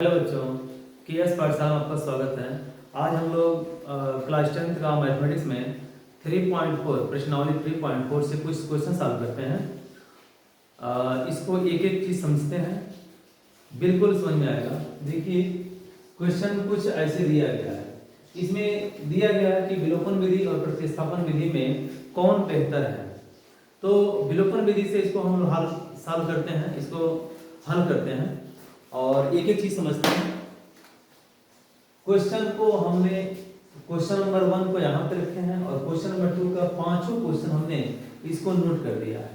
Hello बच्चों, KS पाठशाला में आपका स्वागत है। आज हम लोग क्लास 10th का मैथमेटिक्स में 3.4 प्रश्नावली 3.4 से कुछ क्वेश्चन सॉल्व करते हैं। इसको एक एक चीज समझते हैं, बिल्कुल समझ में आएगा। देखिए, क्वेश्चन कुछ ऐसे दिया गया है। इसमें दिया गया है कि विलोपन विधि और प्रतिस्थापन विधि में कौन बेहतर है। तो विलोपन विधि से इसको हम हल सॉल्व करते हैं, इसको हल करते हैं और एक एक चीज समझते हैं। क्वेश्चन को हमने क्वेश्चन नंबर 1 को यहाँ पे रखे हैं और क्वेश्चन नंबर 2 का पांचों क्वेश्चन हमने इसको नोट कर दिया है।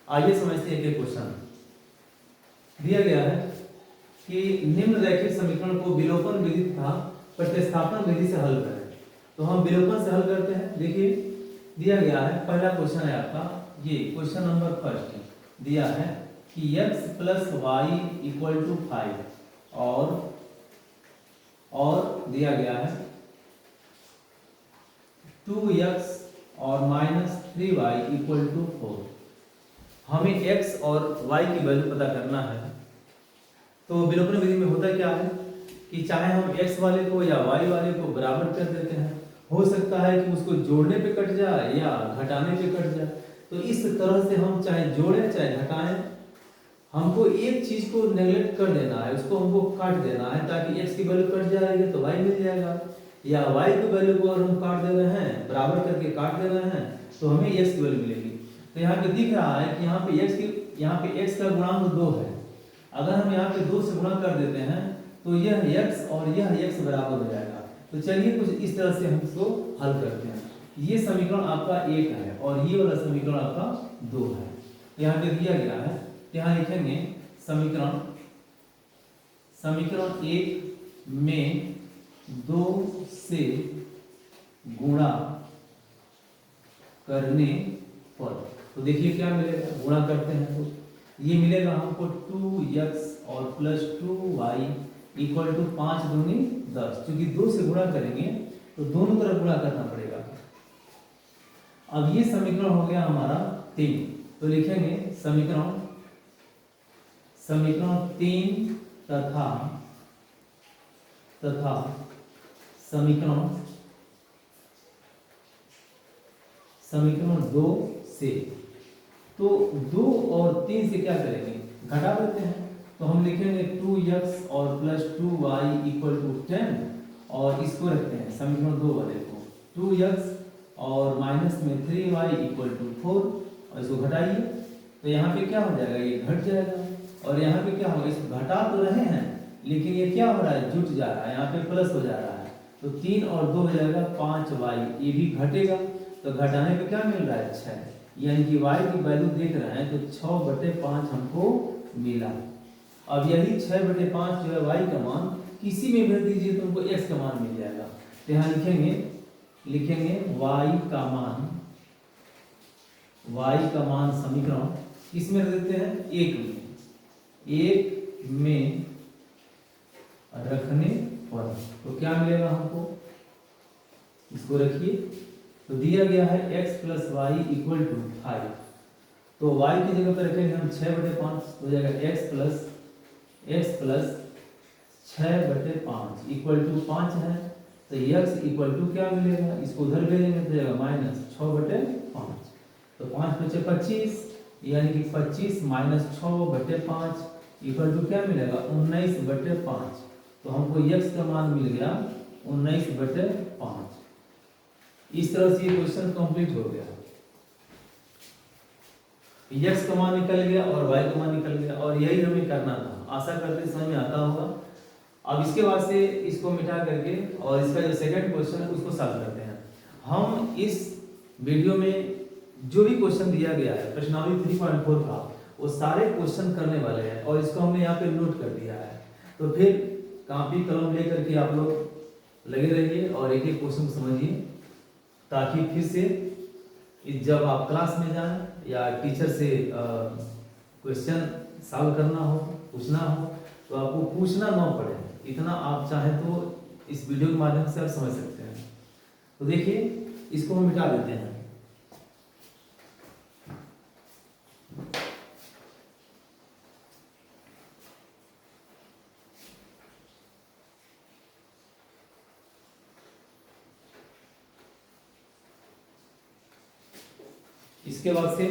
आइए समझते हैं। एक एक क्वेश्चन दिया गया है कि निम्न रैखिक समीकरण को विलोपन विधि तथा प्रतिस्थापन विधि से हल करें। तो हम विलोपन से हल करते हैं। देखिए, दिया गया है, पहला क्वेश्चन है आपका ये क्वेश्चन नंबर फर्स्ट दिया है कि x plus y equal to 5 और दिया गया है 2x और माइनस 3y इक्वल टू 4। हमें x और y की वैल्यू पता करना है। तो विलोपन विधि में होता क्या है कि चाहे हम x वाले को या y वाले को बराबर कर देते हैं, हो सकता है कि उसको जोड़ने पे कट जाए या घटाने पे कट जाए। तो इस तरह से हम चाहे जोड़ें चाहे घटाएं, हमको एक चीज को नेगलेक्ट कर देना है, उसको हमको काट देना है, ताकि x की वैल्यू कट जाएगी तो y मिल जाएगा, या y की वैल्यू को अगर हम काट दे रहे हैं, बराबर करके काट दे रहे हैं, तो हमें x की वैल्यू मिलेगी। तो यहाँ पे दिख रहा है कि यहाँ पे x का गुणांक 2 है। अगर हम यहाँ पे 2 से गुणा कर देते हैं तो यह x और यह x बराबर हो जाएगा। तो चलिए कुछ इस तरह से हम इसको हल करते हैं। ये समीकरण आपका 1 है और ये वाला समीकरण आपका 2 है। यहाँ पे दिया गया है, यहाँ लिखेंगे समीकरण 1 में 2 से गुणा करने पर, तो देखिए क्या मिलेगा। गुणा करते हैं तो ये मिलेगा हमको 2x और प्लस 2y इक्वल टू 5 दूनी 10। क्योंकि 2 से गुणा करेंगे तो दोनों तरफ गुणा करना पड़ेगा। अब ये समीकरण हो गया हमारा 3। तो लिखेंगे समीकरण 3 तथा समीकरण 2 से। तो 2 और 3 से क्या करेंगे, घटा देते हैं। तो हम लिखेंगे 2x और प्लस 2y इक्वल टू 10 और इसको रखते हैं समीकरण 2 वाले को 2x और माइनस में 3y इक्वल टू 4 और इसको घटाइए। तो यहाँ पे क्या हो जाएगा, ये घट जाएगा। और यहाँ पे क्या होगा, इसको घटा तो रहे हैं लेकिन ये क्या हो रहा है, जुट जा रहा है, यहाँ पे प्लस हो जा रहा है। तो 3 और 2 हो जाएगा 5y, ये भी घटेगा। तो घटाने पे क्या मिल रहा है, 6। यानी कि y की वैल्यू देख रहे हैं तो 6/5 हमको मिला। अब यही 6/5 जो है y का मान, किसी में भर दीजिए तो हमको x का मान मिल जाएगा। तो यहाँ लिखेंगे y का मान समीकरण किसमें रख देते हैं, 1 में रखने पर। तो क्या मिलेगा हमको, इसको रखिए। तो दिया गया है x plus y equal to 5। तो y की जगह पर रखेंगे हम 6/5, हो जाएगा x प्लस 6/5 इक्वल टू 5 है। तो x इक्वल टू क्या मिलेगा, इसको उधर भेजेंगे तो जाएगा माइनस 6/5। तो 5 × 5 = 25, यानी कि 25 माइनस 6/5 इक्वल टू क्या मिलेगा, 19/5। तो हमको x का मान मिल गया 19/5। इस तरह से ये क्वेश्चन कंप्लीट हो गया। x का मान निकल गया और y का मान निकल गया, और यही हमें करना था। आशा करते समझ में आता होगा। अब इसके बाद से इसको मिटा करके और इसका जो सेकंड क्वेश्चन है उसको सॉल्व करते हैं। हम इस वीडियो में जो भी क्वेश्चन दिया गया है प्रश्नावली 3.4 का, वो सारे क्वेश्चन करने वाले हैं और इसको हमने यहाँ पे नोट कर दिया है। तो फिर कॉपी कलम लेकर के आप लोग लगे रहिए और एक एक क्वेश्चन समझिए, ताकि फिर से जब आप क्लास में जाएं या टीचर से क्वेश्चन सॉल्व करना हो, पूछना हो, तो आपको पूछना ना पड़े। इतना आप चाहें तो इस वीडियो के माध्यम से आप समझ सकते हैं। तो देखिए, इसको हम मिटा देते हैं। इसके बाद से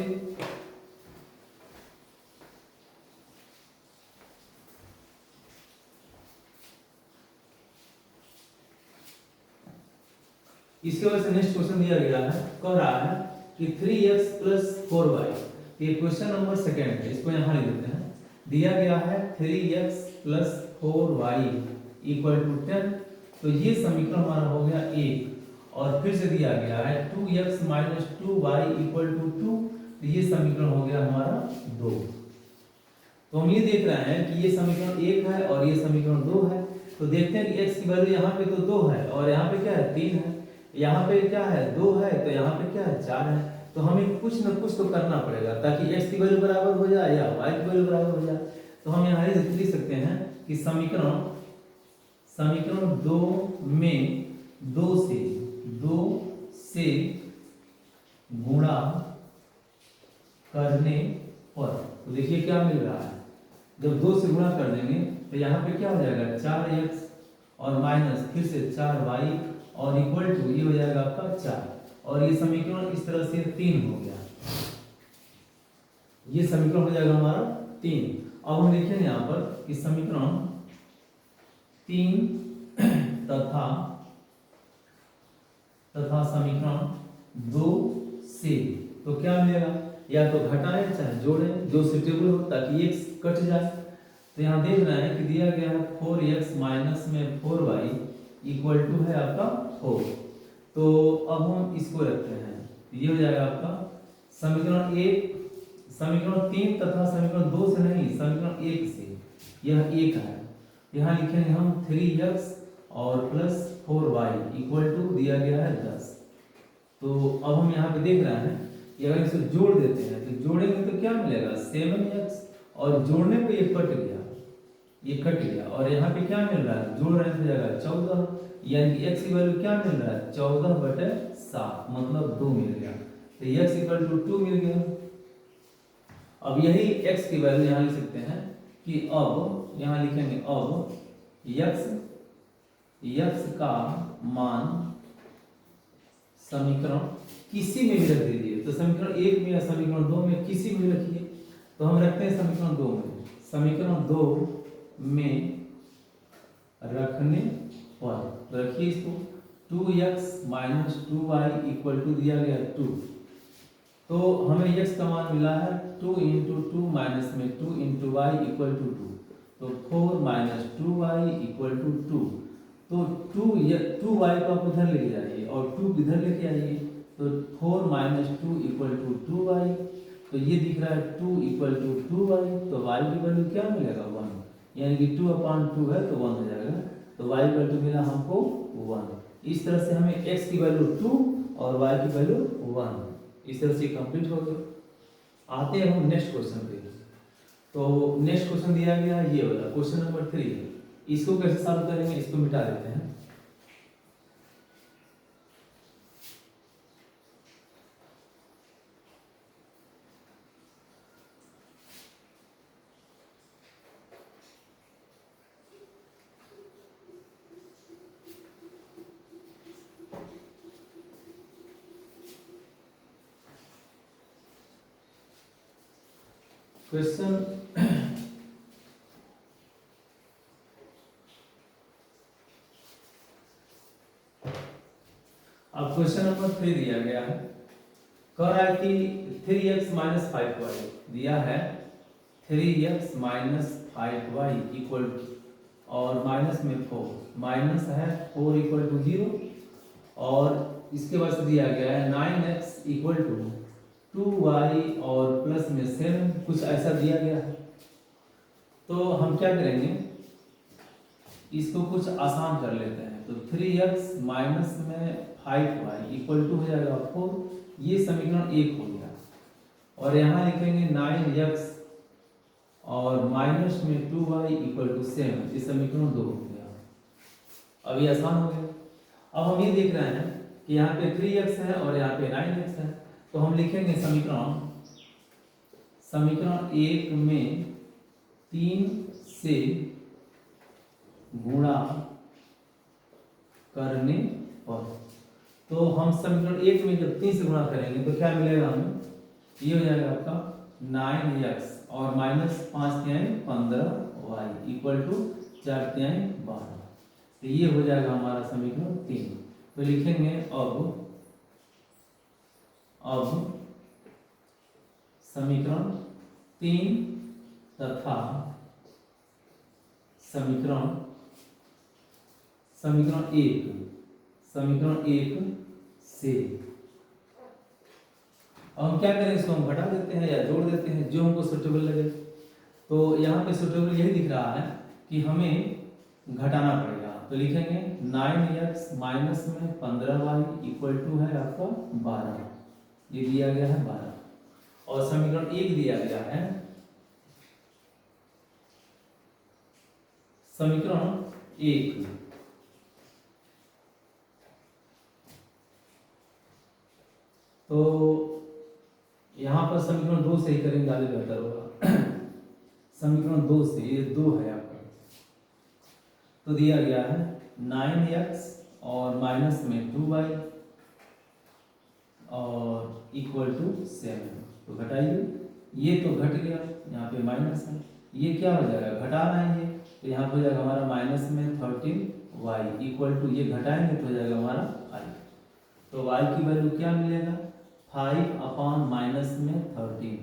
नेक्स्ट क्वेश्चन दिया गया है, कह रहा है कि 3x + 4y, ये क्वेश्चन नंबर सेकंड है, इसको यहाँ लिख देते हैं। दिया गया है 3x + 4y = 10, तो ये समीकरण हमारा हो गया 1। और फिर से दिया गया है 2x - 2y = 2, तो ये समीकरण हो गया हमारा 2। तो हम ये देख रहे हैं कि ये समीकरण 1 है और ये समीकरण 2 है। तो देखते हैं कि x की वैल्यू यहाँ पे तो 2 है और यहाँ पे क्या है 3 है, यहाँ पे क्या है 2 है, तो यहाँ पे क्या है 4 है। तो हमें कुछ न कुछ तो करना पड़ेगा ताकि x की वैल्यू बराबर हो जाए या y की वैल्यू बराबर हो जाए। तो हम यहाँ लिख सकते हैं कि समीकरण 2 में 2 से गुणा करने पर, तो देखिए क्या मिल रहा है, जब 2 से गुणा कर देंगे तो यहाँ पे क्या हो जाएगा 4x और माइनस फिर से 4y और इक्वल टू ये हो जाएगा आपका 4, और ये समीकरण इस तरह से 3 हो गया, ये समीकरण हो जाएगा हमारा 3। अब हम देखेंगे यहाँ पर कि समीकरण 3 तथा समीकरण 2 से, तो क्या मिलेगा, या तो घटाएं चाहे जोड़ें, जो सुटेबल हो ताकि x कट जाए। तो यहाँ देख रहे हैं कि दिया गया है 4x माइनस में 4y = है आपका 4। तो अब हम इसको रखते हैं, ये हो जाएगा आपका समीकरण 3 तथा समीकरण 2 से नहीं, समीकरण 1 से, यह 1 है। यहाँ लिखेंगे हम 3x और प्लस 4y = दिया गया है 10। तो अब हम यहाँ पे देख रहे हैं कि अगर इसको जोड़ देते हैं तो जोड़ेंगे तो क्या मिलेगा 7x, और जोड़ने पे ये कट गया, और यहाँ पे क्या मिल रहा है, जोड़ रहे हैं तो जाएगा 14, यानी कि x की वैल्यू क्या मिल रहा है 14/7, मतलब 2 मिल गया। तो x = 2 मिल गया। अब यही x की वैल्यू यहाँ लिख सकते हैं कि अब यहाँ लिखेंगे अब x का मान समीकरण किसी में भी रख दीजिए, तो समीकरण 1 में या समीकरण 2 में किसी में भी रखिए। तो हम रखते हैं समीकरण 2 में, समीकरण 2 में रखने पर रखिए इसको 2x - 2y = दिया गया 2। तो हमें x का मान मिला है 2 × 2 माइनस में 2 × y = 2, तो 4 - 2y = 2। तो 2y को आप उधर लेके जाइए और 2 इधर लेके आइए, तो 4 - 2 = 2y, तो ये दिख रहा है 2 = 2y, तो y की वैल्यू क्या मिलेगा 1, यानी कि 2/2 है तो 1 हो जाएगा, तो y की वैल्यू मिला हमको 1। इस तरह से हमें x की वैल्यू 2 और y की वैल्यू 1, इस तरह से कंप्लीट हो गया। आते हैं हम नेक्स्ट क्वेश्चन पे। तो नेक्स्ट क्वेश्चन दिया गया है ये वाला क्वेश्चन नंबर 3, इसको कैसे सॉल्व करेंगे, इसको मिटा देते हैं। क्वेश्चन अब क्वेश्चन नंबर 3 दिया गया है, कह रहा है कि 3x - 5y दिया है, 3x - 5y = और माइनस में 4, माइनस है 4 = 0, और इसके बाद दिया गया है 9x = 2y और प्लस में 7, कुछ ऐसा दिया गया है। तो हम क्या करेंगे, इसको कुछ आसान कर लेते हैं। तो 3x माइनस में 5y = हो जाएगा 4, ये समीकरण 1 हो गया, और यहाँ लिखेंगे 9x और माइनस में 2y = 7, ये समीकरण 2 हो गया। अब ये आसान हो गया। अब हम ये देख रहे हैं कि यहाँ पे 3x है और यहाँ पे 9x है, तो हम लिखेंगे समीकरण 1 में 3 से गुणा करने पर, तो हम समीकरण 1 में जब 3 से गुणा करेंगे तो क्या मिलेगा हमें ये हो जाएगा आपका 9x और माइनस 5 तिहाई 15y इक्वल टू 4 तिहाई 12। तो ये हो जाएगा हमारा समीकरण 3। तो लिखेंगे अब समीकरण 3 तथा समीकरण 1 से अब हम क्या करें, इसको हम घटा देते हैं या जोड़ देते हैं, जो हमको सुटेबल लगे। तो यहाँ पे सुटेबल यही दिख रहा है कि हमें घटाना पड़ेगा। तो लिखेंगे 9x माइनस में 15y इक्वल टू है आपका 12। ये दिया गया है 12 और समीकरण 1 दिया गया है समीकरण 1 तो यहाँ पर समीकरण 2 से ही करेंगे, ज़्यादा बेहतर होगा। समीकरण 2 से, ये 2 है आपका, तो दिया गया है 9x और माइनस में 2y और इक्वल टू 7। तो घटाइए, ये तो घट गया, यहाँ पे माइनस है, ये क्या हो जाएगा, घटा रहे हैं ये, तो यहाँ पे हो जाएगा हमारा माइनस में 13y इक्वल टू, ये घटाएंगे तो हो जाएगा हमारा i। तो y की वैल्यू क्या मिलेगा, 5 अपॉन माइनस में 13,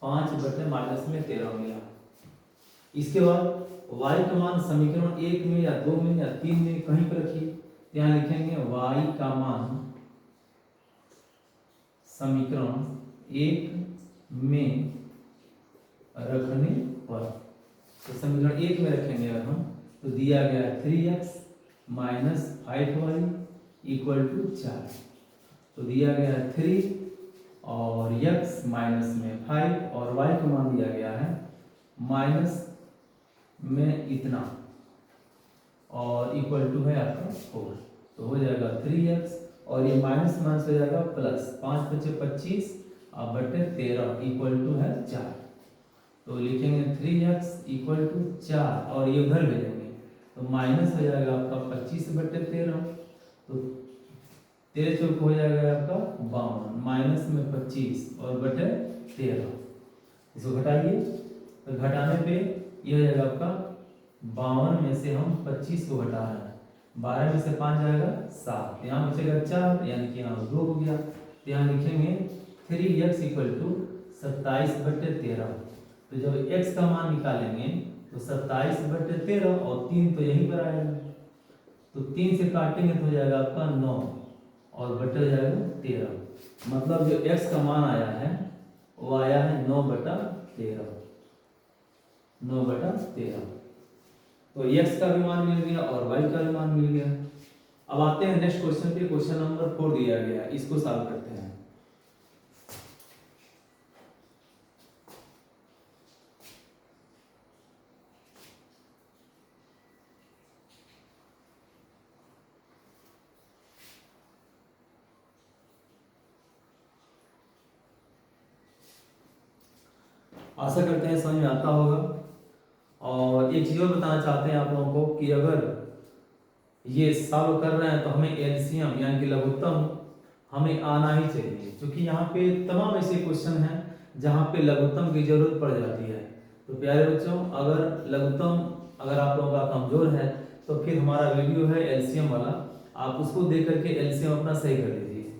5 बटे माइनस में 13 मिला। इसके बाद y का मान समीकरण 1 में या 2 में या 3 में कहीं पर रखिए। यहाँ लिखेंगे y का मान समीकरण 1 में रखने पर, तो समीकरण 1 में रखेंगे अगर हम, तो दिया गया 3x minus 5y equal to 4। तो दिया गया 3 और x माइनस में 5 और y का मान दिया गया है माइनस में इतना और इक्वल टू है आपका 4। तो हो जाएगा 3x और ये माइनस माइनस हो जाएगा प्लस, 5 बचे 25 और बटे 13 इक्वल टू है 4। तो लिखेंगे 3x इक्वल टू 4 और ये उधर भेजेंगे तो माइनस हो जाएगा आपका 25 बटे 13। तो 13 चौक हो जाएगा आपका 52, माइनस में 25 और बटे 13। इसको घटाइए, तो घटाने पे ये हो जाएगा आपका 52 में से हम 25 को घटा रहे हैं, 12 में से 5 जाएगा 7, यहाँ बचेगा 4 यानी कि यहाँ 2 हो गया। तो यहाँ लिखेंगे 3x इक्वल टू 27 बटे 13। तो जब x का मान निकालेंगे तो 27 बटे 13 और 3 तो यहीं पर आएगा, तो 3 से काटेंगे तो हो जाएगा आपका 9 और बटे हो जाएगा 13। मतलब जो x का मान आया है वो आया है 9 बटा 13, 9 बटा 13। तो x का भी मान मिल गया और y का भी मान मिल गया। अब आते हैं नेक्स्ट क्वेश्चन पे, क्वेश्चन नंबर 4 दिया गया है, इसको सॉल्व करते हैं। आशा करते हैं समझ में आता होगा। और एक चीज और बताना चाहते हैं आप लोगों को कि अगर ये सॉल्व कर रहे हैं तो हमें एलसीएम यानी कि लघुत्तम हमें आना ही चाहिए, क्योंकि यहाँ पे तमाम ऐसे क्वेश्चन हैं जहाँ पे लघुत्तम की जरूरत पड़ जाती है। तो प्यारे बच्चों, अगर लघुत्तम अगर आप लोगों का कमजोर है तो फिर हमारा वीडियो है एलसीएम वाला, आप उसको देख करके एलसीएम अपना सही कर लीजिए।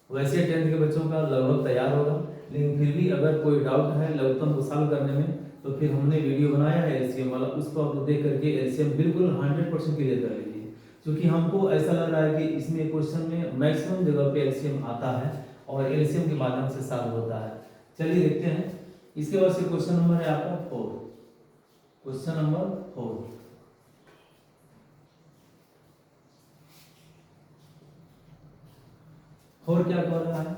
वैसे 10th के बच्चों का लगभग तैयार होगा, लेकिन फिर भी अगर कोई डाउट है लघुत्तम को सॉल्व करने में तो फिर हमने वीडियो बनाया है एलसीएम वाला, उसको आप देख करके एलसीएम बिल्कुल 100% क्लियर कर लीजिए। क्योंकि हमको ऐसा लग रहा है कि इसमें क्वेश्चन में मैक्सिमम जगह पे एलसीएम आता है और एलसीएम के माध्यम से सॉल्व होता है। चलिए देखते हैं। इसके बाद से क्वेश्चन नंबर है आपका 4, क्वेश्चन नंबर 4। और क्या कह रहा है,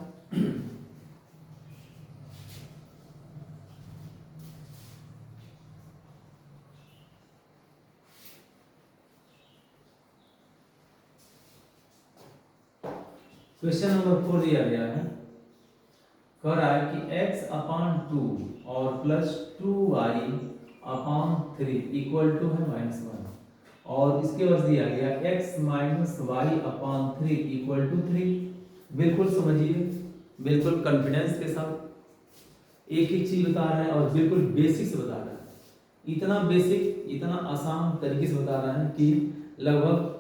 क्वेश्चन नंबर 4 दिया गया है, कह रहा है कि x अपॉन 2 और plus 2y upon 3 equal to है -1 और इसके बाद दिया गया x minus y upon 3 equal to 3। बिल्कुल समझिए, बिल्कुल कॉन्फिडेंस के साथ एक एक चीज बता रहा है और बिल्कुल बेसिक से बता रहा है। इतना बेसिक, इतना आसान तरीके से बता रहा है कि लगभग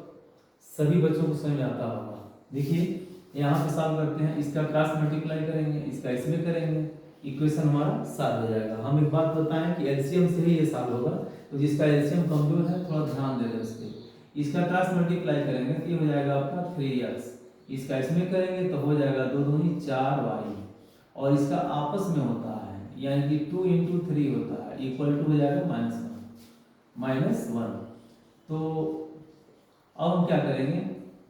सभी बच्चों को समझ में आता होगा। देखिए यहाँ पे सॉल्व करते हैं, इसका क्रॉस मल्टीप्लाई करेंगे, इसका इसमें करेंगे, इक्वेशन हमारा सॉल्व हो जाएगा। हम एक बात बताएं कि एलसीएम से ही ये सॉल्व होगा, तो जिसका एलसीएम कमजोर है थोड़ा ध्यान दे दें उस पर। इसका क्रॉस मल्टीप्लाई करेंगे तो ये हो जाएगा आपका 3x, इसका इसमें करेंगे तो हो जाएगा 2 दूनी 4y, और इसका आपस में होता है यानी कि 2 × 3 होता है, इक्वल टू हो जाएगा -1। तो अब हम क्या करेंगे,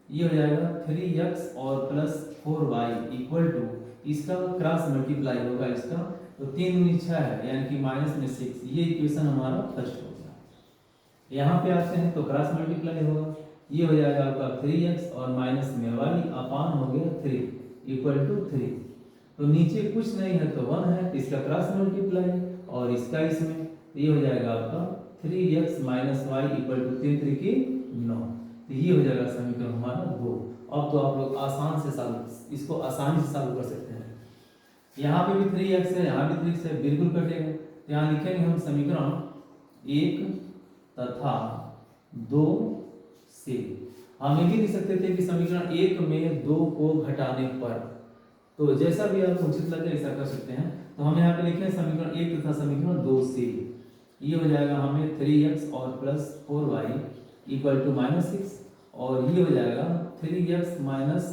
ये हो जाएगा 3x और प्लस 4y इक्वल टू, इसका क्रॉस मल्टीप्लाई होगा इसका, तो 3 × 6 है यानी कि -6। ये इक्वेशन हमारा फर्स्ट हो गया। यहाँ पे आते हैं तो क्रॉस मल्टीप्लाई होगा, ये हो जाएगा आपका 3x और माइनस में y अपान हो गया 3 इक्वल टू 3। तो नीचे कुछ नहीं है तो 1 है, तो इसका क्रॉस मल्टीप्लाई और इसका इसमें, तो ये हो जाएगा आपका 3x minus y equal to 3 3 की 9। तो ये हो जाएगा समीकरण हमारा 2। अब तो आप लोग आसान से सॉल्व, इसको आसानी से सॉल्व कर सकते हैं। यहाँ पे भी 3x है, यहाँ भी 3x है, बिल्कुल कटेगा। तो यहाँ लिखेंगे हम समीकरण 1 तथा 2 से। हम ये भी लिख सकते थे कि समीकरण 1 में 2 को घटाने पर, तो जैसा भी आपको उचित लगे ऐसा कर सकते हैं। तो हम यहाँ पे लिखे समीकरण 1 तथा समीकरण 2 से, ये हो जाएगा हमें 3x और प्लस 4y इक्वल टू -6, और ये हो जाएगा 3x minus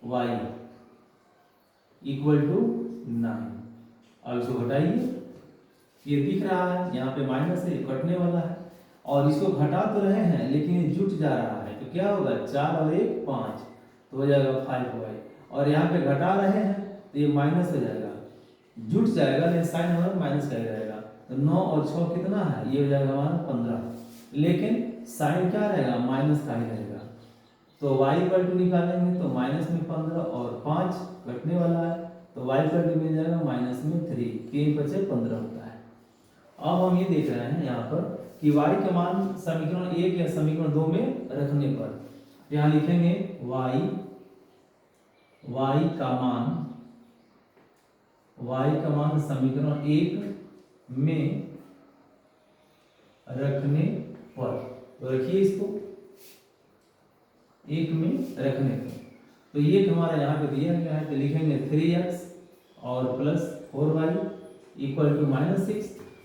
y equal to 9। अब इसको घटाइए, ये दिख रहा है यहाँ पे माइनस है, ये कटने वाला है, और इसको घटा तो रहे हैं लेकिन ये जुट जा रहा है, तो क्या होगा 4 और 1 5, तो हो जाएगा 5y, और यहाँ पे घटा रहे हैं तो ये माइनस हो जाएगा, जुट जाएगा लेकिन साइन हमारा माइनस का ही रहेगा। तो 9 और 6 कितना है, ये हो जाएगा हमारा 15, लेकिन साइन क्या रहेगा, माइनस का ही रहेगा। तो y इक्वल टू निकालेंगे तो माइनस में 15 और 5 घटने वाला है, तो y इक्वल टू मिल जाएगा माइनस में 3, 3 बचे 15 होता है। अब हम ये देख रहे हैं यहाँ पर कि y का मान समीकरण 1 या समीकरण 2 में रखने पर, यहाँ लिखेंगे y का मान समीकरण 1 में रखने पर, तो रखिए इसको 1 में रखने पर। तो ये हमारा यहाँ पे दिया गया है, तो लिखेंगे 3x और प्लस 4y इक्वल टू -6।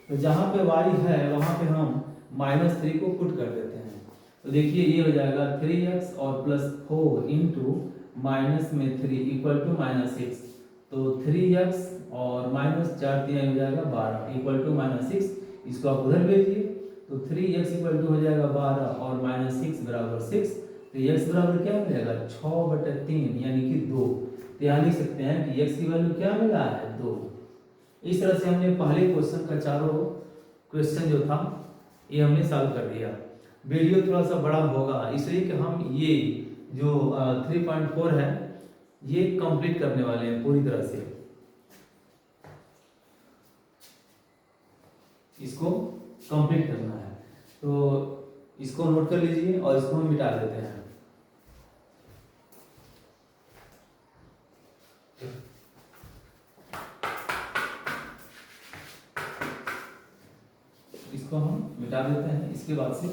तो जहाँ पे y है वहाँ पे हम -3 को पुट कर देते हैं, तो देखिए ये हो जाएगा 3x और प्लस 4 इंटू माइनस में 3 इक्वल टू -6। तो 3x और -4 3 हो जाएगा 12 इक्वल टू -6। इसको आप उधर भेजिए, तो 3x इक्वल टू हो जाएगा 12 और -6 बराबर 6। तो x बराबर क्या मिलेगा 6/3 यानी कि 2। तो यहाँ लिख सकते हैं कि x की वैल्यू क्या मिला है 2। इस तरह से हमने पहले क्वेश्चन का चारों क्वेश्चन जो था ये हमने सॉल्व कर दिया। वीडियो थोड़ा सा बड़ा होगा इसलिए कि हम ये जो 3.4 है ये कंप्लीट करने वाले हैं पूरी तरह से, इसको कंप्लीट करना है। तो इसको नोट कर लीजिए और इसको हम मिटा देते हैं। इसको हम मिटा देते हैं। इसके बाद से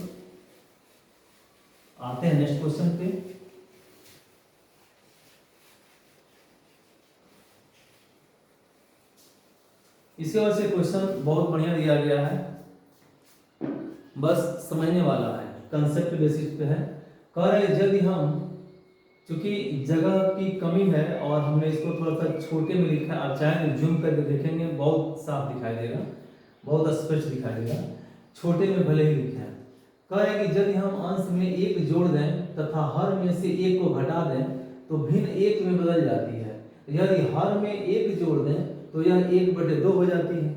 आते हैं नेक्स्ट क्वेश्चन पे। इसके बाद से क्वेश्चन बहुत बढ़िया दिया गया है, बस समझने वाला है, कंसेप्ट बेसिस पे है। कह रहे यदि हम, चूंकि जगह की कमी है और हमने इसको थोड़ा सा छोटे में लिखा है, आप चाहें तो जूम करके देखेंगे बहुत साफ दिखाई देगा, बहुत स्पष्ट दिखाई देगा, छोटे में भले ही लिखा है। कह रहे कि यदि हम अंश में 1 जोड़ दें तथा हर में से 1 को घटा दें तो भिन्न 1 में बदल जाती है। यदि हर में 1 जोड़ दें तो यह 1/2 हो जाती है।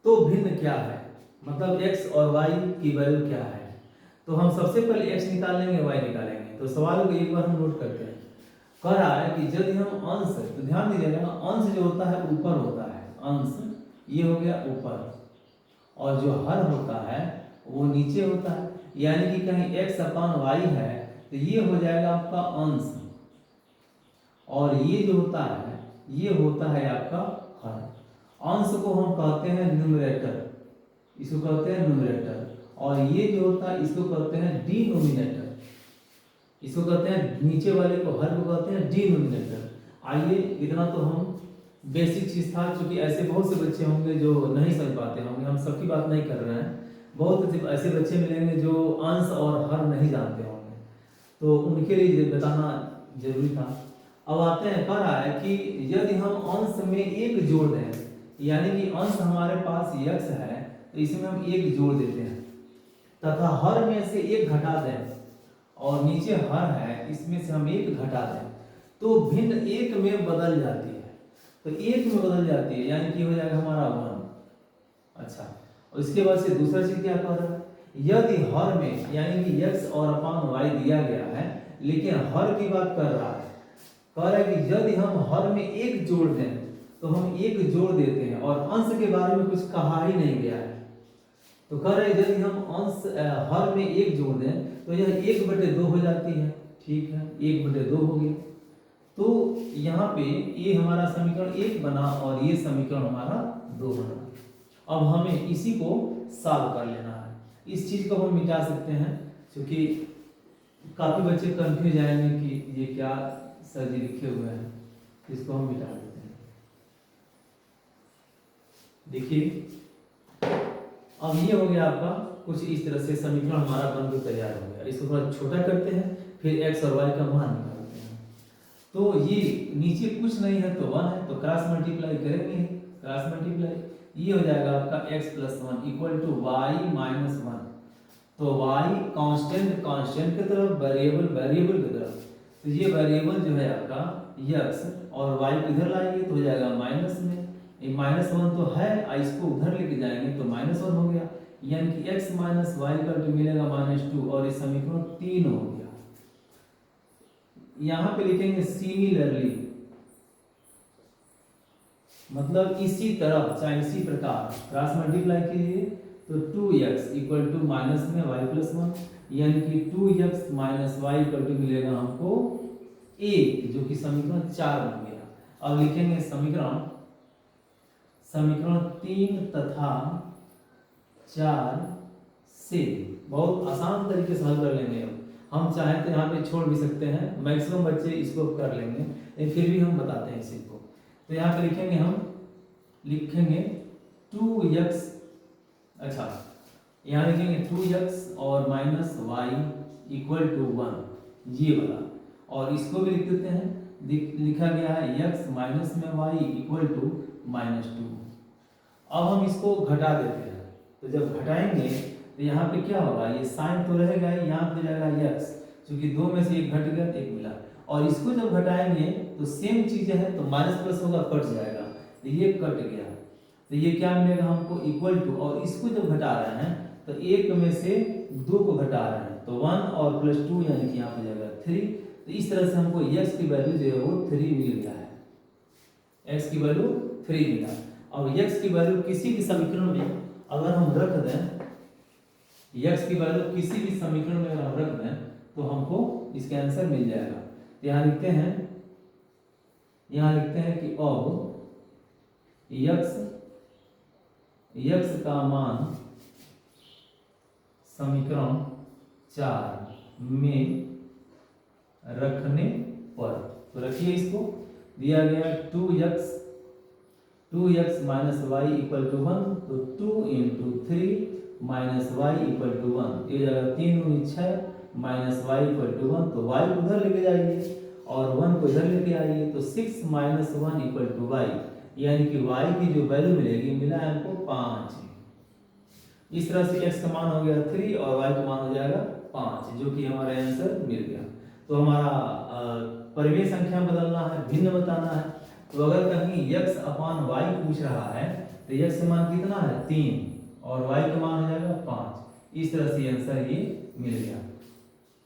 तो भिन्न क्या है, मतलब x और y की वैल्यू क्या है। तो हम सबसे पहले x निकालेंगे, y निकालेंगे। तो सवाल को एक बार हम नोट करते हैं। कह रहा है कि यदि हम अंश, तो ध्यान दीजिएगा अंश जो होता है ऊपर होता है, अंश ये हो गया ऊपर, और जो हर होता है वो नीचे होता है। यानी कि कहीं x/y है तो ये हो जाएगा आपका अंश, और ये जो होता है ये होता है आपका हर। अंश को हम कहते हैं न्यूमरेटर, इसको कहते हैं न्यूमरेटर, और ये जो होता है इसको कहते हैं डिनोमिनेटर, इसको कहते हैं नीचे वाले को हर को कहते हैं डिनोमिनेटर। आइए इतना तो हम बेसिक चीज था, क्योंकि ऐसे बहुत से बच्चे होंगे जो नहीं समझ पाते होंगे, हम सबकी बात नहीं कर रहे हैं, बहुत ऐसे बच्चे मिलेंगे जो अंश और हर नहीं जानते होंगे, तो उनके लिए बताना जरूरी था। अब आते हैं, कह रहा है कि यदि हम अंश में एक जोड़ दें, यानी कि अंश हमारे पास x है तो इसमें हम एक जोड़ देते हैं, तथा हर में से एक घटा दें, और नीचे हर है इसमें से हम एक घटा दें, तो भिन्न एक में बदल जाती है, तो एक में बदल जाती है, यानी कि हो जाएगा हमारा 1। अच्छा, और इसके बाद से दूसरा चीज क्या कह रहा है, यदि हर में यानी कि x और अपान y दिया गया है, लेकिन हर की बात कर रहा है, कह रहा है कि यदि हम हर में एक जोड़ दें तो हम एक जोड़ देते हैं, और अंश के बारे में कुछ कहा ही नहीं गया है, तो कह रहे हैं यदि हम अंश हर में एक जोड़ दें तो यह 1/2 हो जाती है। ठीक है, 1/2 हो गया, तो यहाँ पे ये हमारा समीकरण 1 बना और ये समीकरण हमारा 2 बना। अब हमें इसी को सॉल्व कर लेना है, इस चीज को हम मिटा सकते हैं, क्योंकि काफी बच्चे कंफ्यूज आएंगे कि ये क्या सर जी लिखे हुए हैं, इसको हम मिटा देते हैं। देखिए अब ये हो गया आपका कुछ इस तरह से समीकरण हमारा बनकर तैयार हो गया। इसको थोड़ा छोटा करते हैं, फिर x और y का मान निकालते हैं। तो ये नीचे कुछ नहीं है तो 1 है, तो क्रॉस मल्टीप्लाई करेंगे, क्रॉस मल्टीप्लाई, ये हो जाएगा आपका x + 1 = y - 1। तो y कांस्टेंट कांस्टेंट की तरफ, वेरिएबल वेरिएबल की तरफ, तो ये वेरिएबल जो है आपका x और y इधर लाएंगे तो हो जाएगा माइनस में, ये -1 तो है, इसको उधर लेके जाएंगे तो -1 हो गया, यानी कि x - y का मिलेगा -2, और ये समीकरण 3 हो गया। यहाँ पे लिखेंगे सिमिलरली, मतलब इसी तरह, चाहे इसी प्रकार क्रॉस मल्टीप्लाई कीजिए तो 2x = माइनस में y + 1, यानी कि 2x - y मिलेगा हमको 1, जो कि समीकरण 4 बन गया। अब लिखेंगे समीकरण 3 तथा 4 से, बहुत आसान तरीके से हल कर लेंगे। हम चाहें तो यहाँ पे छोड़ भी सकते हैं, मैक्सिमम बच्चे इसको कर लेंगे, लेकिन फिर भी हम बताते हैं इसी को। तो यहाँ पे लिखेंगे, हम लिखेंगे 2x, अच्छा यहाँ लिखेंगे 2x और -y = 1, ये वाला, और इसको भी लिख देते हैं, लिखा गया है x - में y = -2। अब हम इसको घटा देते हैं, तो जब घटाएंगे तो यहाँ पे क्या होगा, ये साइन तो रहेगा, यहाँ पे जाएगा x, क्योंकि 2 में से 1 घट गया, 1 मिला, और इसको जब घटाएंगे तो सेम चीजें हैं, तो माइनस प्लस होगा, कट जाएगा, तो ये कट गया, तो ये क्या मिलेगा हमको = और इसको जब घटा रहे हैं तो 1 में से 2 को घटा रहे हैं, तो 1 और +2 यानी कि यहाँ पे जाएगा 3। तो इस तरह से हमको x की वैल्यू जो है वो 3 मिल गया है, x की वैल्यू 3 मिला। अब x की वैल्यू किसी भी समीकरण में अगर हम रख दें, x की वैल्यू किसी भी समीकरण में अगर हम रख दें तो हमको इसका आंसर मिल जाएगा। तो यहाँ लिखते हैं कि अब x का मान समीकरण 4 में रखने पर, तो रखिए, इसको दिया गया 2x - y = 1, तो 2 × 3 - y = 1, ये जाएगा 3 × 6 - y = 1, तो y उधर लेके जाइए और 1 को इधर लेके आइए, तो 6 - 1 = y, यानी कि y की जो वैल्यू मिलेगी, मिला है हमको 5। इस तरह से x का मान हो गया 3 और y का मान हो जाएगा 5, जो कि हमारा आंसर मिल गया। तो हमारा परिमेय संख्या बदलना है, भिन्न बताना है, तो अगर कहीं x अपान y पूछ रहा है तो x का मान कितना है 3 और y का मान हो जाएगा 5। इस तरह से आंसर ये मिल गया।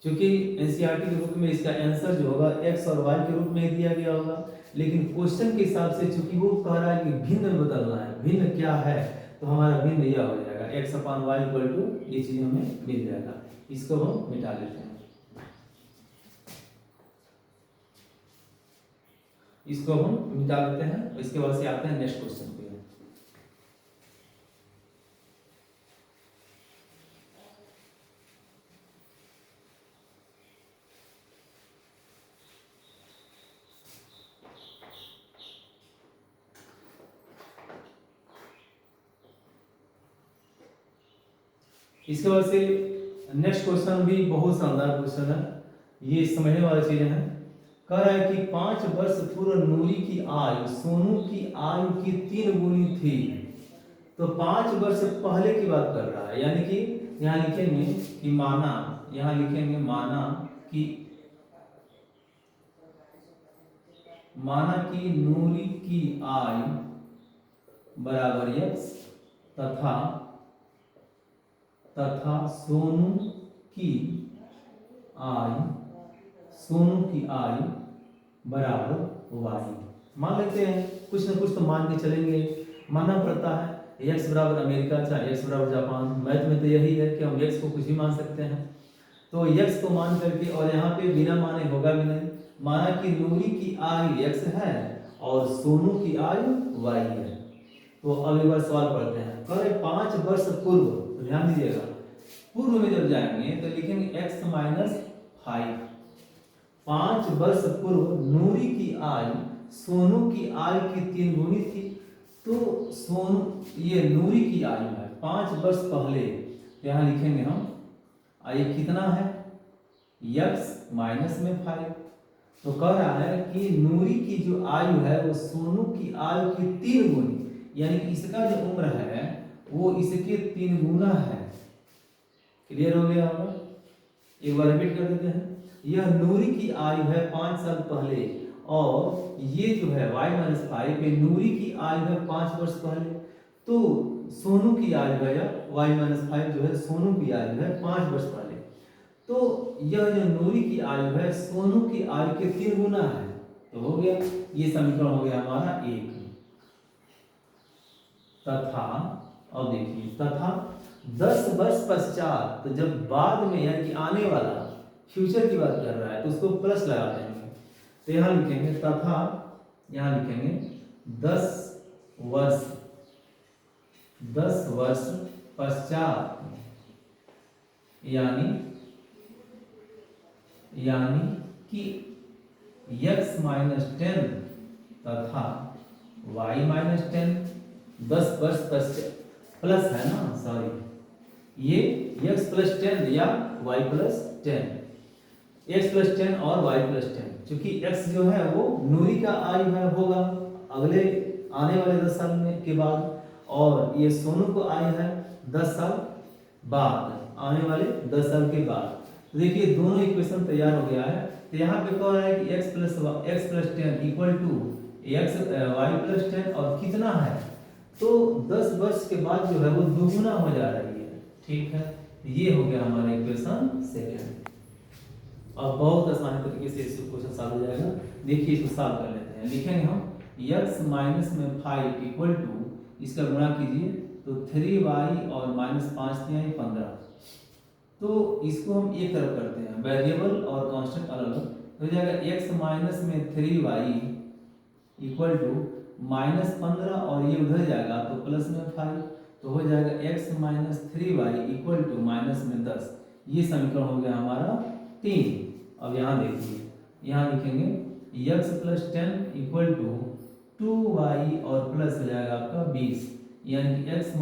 क्योंकि एनसीईआरटी के रूप में इसका आंसर जो होगा x और y के रूप में दिया गया होगा, लेकिन क्वेश्चन के हिसाब से चूंकि वो कह रहा है कि भिन्न में बदलना है, भिन्न क्या है, तो हमारा भिन्न यह हो जाएगा x अपान y = ये चीज हमें मिल जाएगा। इसको हम मिटा लेते हैं। इसको हम मिटा देते हैं और इसके बाद से आते हैं नेक्स्ट क्वेश्चन पे। इसके बाद से नेक्स्ट क्वेश्चन भी बहुत शानदार क्वेश्चन है, ये समझने वाली चीजें हैं। कह रहा है कि 5 वर्ष पूर्व नूरी की आयु सोनू की आयु की 3 गुनी थी। तो 5 वर्ष पहले की बात कर रहा है, यानी कि यहाँ लिखेंगे कि माना, यहाँ लिखेंगे माना कि नूरी की आयु बराबर x तथा सोनू की आयु बराबर y। मान लेते हैं, कुछ ना कुछ तो मान के चलेंगे, मानना पड़ता है। x बराबर अमेरिका चाहे x बराबर जापान, मैथ में तो यही है कि हम x को कुछ भी मान सकते हैं। तो x को मान करके, और यहाँ पे बिना माने होगा भी नहीं, माना कि नूरी की आयु x है और सोनू की आयु y है। तो अब एक बार सवाल पढ़ते हैं। कह 5 वर्ष पूर्व, तो ध्यान दीजिएगा, पूर्व में जब जाएंगे तो लिखेंगे x - 5। 5 वर्ष पूर्व नूरी की आयु सोनू की आयु की 3 गुनी थी। तो सोनू, ये नूरी की आयु है 5 वर्ष पहले, तो यहाँ लिखेंगे हम आयु कितना है, x - 5। तो कह रहा है कि नूरी की जो आयु है वो सोनू की आयु की 3 गुनी, यानी कि इसका जो उम्र है वो इसके 3 गुना है। क्लियर हो गया होगा? एक बार रिपीट कर देते हैं। यह नूरी की आयु है 5 साल पहले, और ये जो है y - 5 पे नूरी की आयु है 5 वर्ष पहले। तो सोनू की आयु है, या y - 5 जो है सोनू की आयु है 5 वर्ष पहले। तो यह जो नूरी की आयु है सोनू की आयु के 3 गुना है। तो हो गया, ये समीकरण हो गया हमारा 1। तथा, अब देखिए, तथा 10 वर्ष पश्चात, तो जब बाद में यानी कि आने वाला फ्यूचर की बात कर रहा है तो उसको प्लस लगा देंगे। तो यहाँ लिखेंगे तथा, यहाँ लिखेंगे 10 वर्ष पश्चात, यानी कि x - 10 तथा y - 10, 10 वर्ष पश्चात प्लस है ना, सॉरी, ये x + 10 या y + 10, x + 10 और y + 10, क्योंकि x जो है वो नूरी का आयु है, होगा अगले आने वाले 10 साल में के बाद, और ये सोनू को आयु है 10 साल बाद, आने वाले 10 साल के बाद। तो देखिए दोनों इक्वेशन तैयार हो गया है। तो यहाँ पे कह रहा है कि x + 10 इक्वल टू y + 10, और कितना है, तो 10 वर्ष के बाद जो है वो दुगुना हो जा रही है। ठीक है, ये हो गया हमारा इक्वेशन सेकंड। अब बहुत आसानी तरीके से इस क्वेश्चन सॉल्व हो जाएगा। देखिए इसको सॉल्व कर लेते हैं। लिखेंगे हम x - 5 इक्वल टू, इसका गुणा कीजिए तो 3y और -5 × 15। तो इसको हम एक तरफ करते हैं, वेरिएबल और कांस्टेंट अलग अलग, तो हो जाएगा x - 3y इक्वल टू -15, और ये उधर जाएगा तो प्लस में 5, तो हो जाएगा x - 3y इक्वल टू -10। ये समीकरण हो गया हमारा 3। अब यहाँ देखिए, यहाँ लिखेंगे x + 10 इक्वल टू 2y और प्लस हो जाएगा आपका 20, यानी कि x -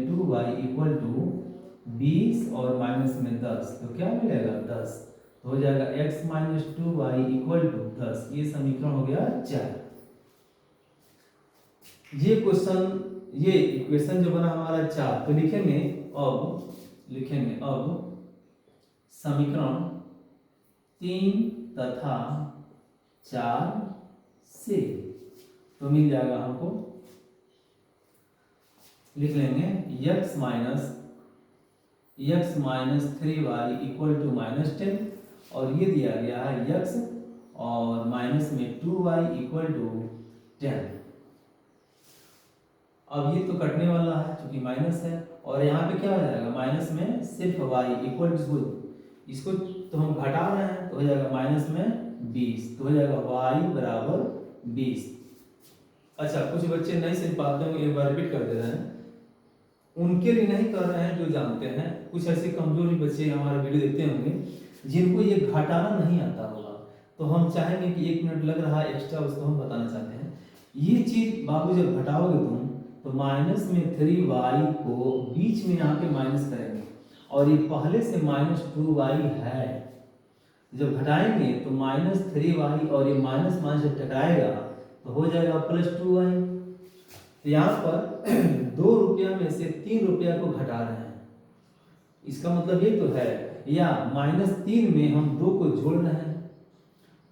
2y इक्वल टू 20 और -10, तो क्या मिलेगा 10। तो हो जाएगा x - 2y इक्वल टू 10। ये समीकरण हो गया 4। ये क्वेश्चन, ये इक्वेशन जो बना हमारा 4, तो लिखेंगे अब समीकरण 3 तथा 4 से, तो मिल जाएगा हमको, लिख लेंगे x - 3y इक्वल टू -10, और ये दिया गया है x और माइनस में 2y इक्वल टू 10। अब ये तो कटने वाला है क्योंकि माइनस है, और यहाँ पे क्या हो जाएगा, माइनस में सिर्फ y इक्वल टू, इसको तो हम घटा रहे हैं, तो हो जाएगा माइनस में 20, तो हो जाएगा y बराबर 20। अच्छा, कुछ बच्चे नहीं समझ पाते हैं, एक बार रिपीट कर दे रहे हैं। उनके लिए नहीं कर रहे हैं जो जानते हैं, कुछ ऐसे कमजोर बच्चे हमारा वीडियो देखते होंगे जिनको ये घटाना नहीं आता होगा, तो हम चाहेंगे कि 1 मिनट लग रहा है एक्स्ट्रा, उसको हम बताना चाहते हैं। ये चीज बाबू जब घटाओगे तुम, तो माइनस में 3y को बीच में यहाँ पे माइनस करेंगे, और ये पहले से -2y है। जब घटाएंगे तो -3y और ये माइनस माइनस जब टकराएगा तो हो जाएगा +2y। तो यहाँ पर 2 रुपया में से 3 रुपया को घटा रहे हैं, इसका मतलब ये तो है। या -3 में हम 2 को जोड़ रहे हैं,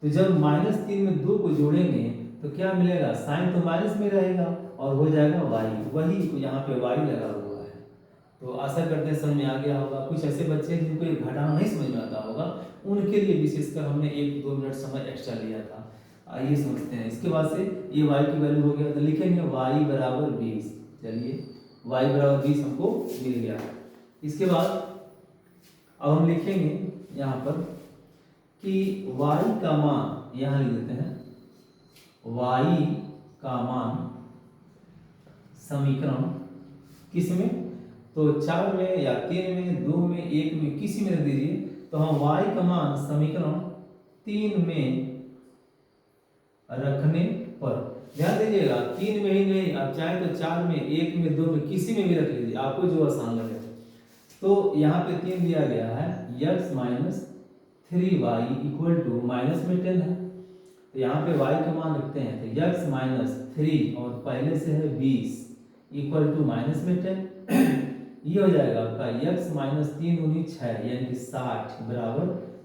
तो जब -3 में 2 को जोड़ेंगे तो क्या मिलेगा, साइन तो माइनस में रहेगा और हो जाएगा y, वही यहाँ पे y लगा हुआ है। तो आशा करते हैं समझ में आ गया होगा। कुछ ऐसे बच्चे जिनको ये घटाना नहीं समझ में आता होगा, उनके लिए विशेषकर हमने 1-2 मिनट समय एक्स्ट्रा लिया था। आइए समझते हैं। इसके बाद से ये y की वैल्यू हो गया, तो लिखेंगे y बराबर 20। चलिए y बराबर 20 हमको मिल गया। इसके बाद अब हम लिखेंगे यहाँ पर कि y का मान, यहाँ लिख देते हैं y का मान समीकरण किस में, तो 4 में या 3 में, 2 में, 1 में, किसी में रख दीजिए। तो हम y का मान समीकरण 3 में रखने पर, ध्यान दीजिएगा 3 में ही नहीं, आप चाहे तो 4 में, 1 में, 2 में, किसी में भी रख लीजिए, आपको जो आसान लगे। तो यहाँ पे 3 दिया गया है, x minus 3y equal to minus में 10 है, तो यहाँ पे y का मान रखते हैं, तो x माइनस 3 और पहले से है 20 इक्वल टू माइनस में 10। ये हो जाएगा आपका x माइनस 3 दूनी 6 यानी कि 60 बराबर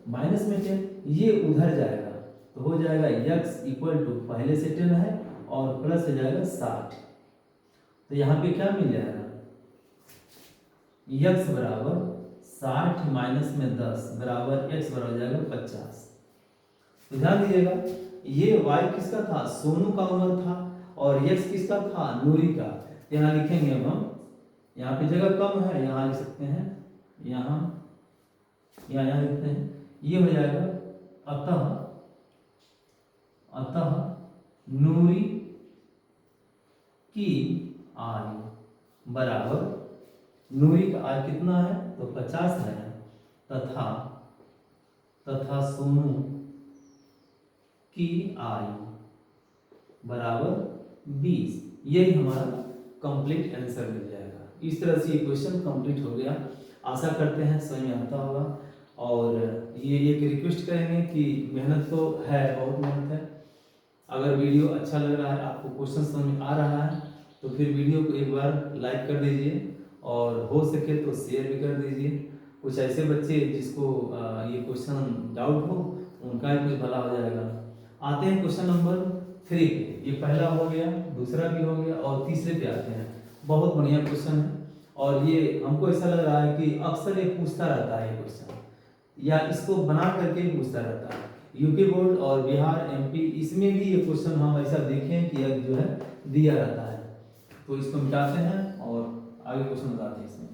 माइनस में 10, ये उधर जाएगा तो हो जाएगा x इक्वल टू पहले से 10 है और प्लस हो जाएगा 60। तो यहाँ पे क्या मिल जाएगा, x बराबर 60 माइनस में 10 बराबर x बराबर हो जाएगा 50। तो ध्यान दीजिएगा ये y किसका था, सोनू का उम्र था, और x किसका था, नूरी का। यहाँ लिखेंगे अब हम, यहाँ पे जगह कम है, यहाँ लिख सकते हैं, यहाँ लिखते हैं, ये हो जाएगा अतः नूरी की आयु बराबर, नूरी का आयु कितना है, तो 50 है, तथा सोनू की आयु बराबर 20। यही हमारा कंप्लीट आंसर मिल जाएगा। इस तरह से ये क्वेश्चन कंप्लीट हो गया। आशा करते हैं समझ में आता होगा, और ये एक रिक्वेस्ट करेंगे कि मेहनत तो है, बहुत मेहनत है। अगर वीडियो अच्छा लग रहा है, आपको क्वेश्चन समझ में आ रहा है, तो फिर वीडियो को एक बार लाइक कर दीजिए, और हो सके तो शेयर भी कर दीजिए। कुछ ऐसे बच्चे जिसको ये क्वेश्चन डाउट हो, उनका भी कुछ भला हो जाएगा। आते हैं क्वेश्चन नंबर 3 पे। ये पहला हो गया, दूसरा भी हो गया, और तीसरे पे आते हैं। बहुत बढ़िया क्वेश्चन है, और ये हमको ऐसा लग रहा है कि अक्सर ये पूछता रहता है, ये क्वेश्चन या इसको बना करके भी पूछता रहता है। यूपी बोर्ड और बिहार, एमपी, इसमें भी ये क्वेश्चन हम ऐसा देखें कि अब जो है दिया रहता है। तो इसको मिटाते हैं और आगे क्वेश्चन बताते हैं इसमें।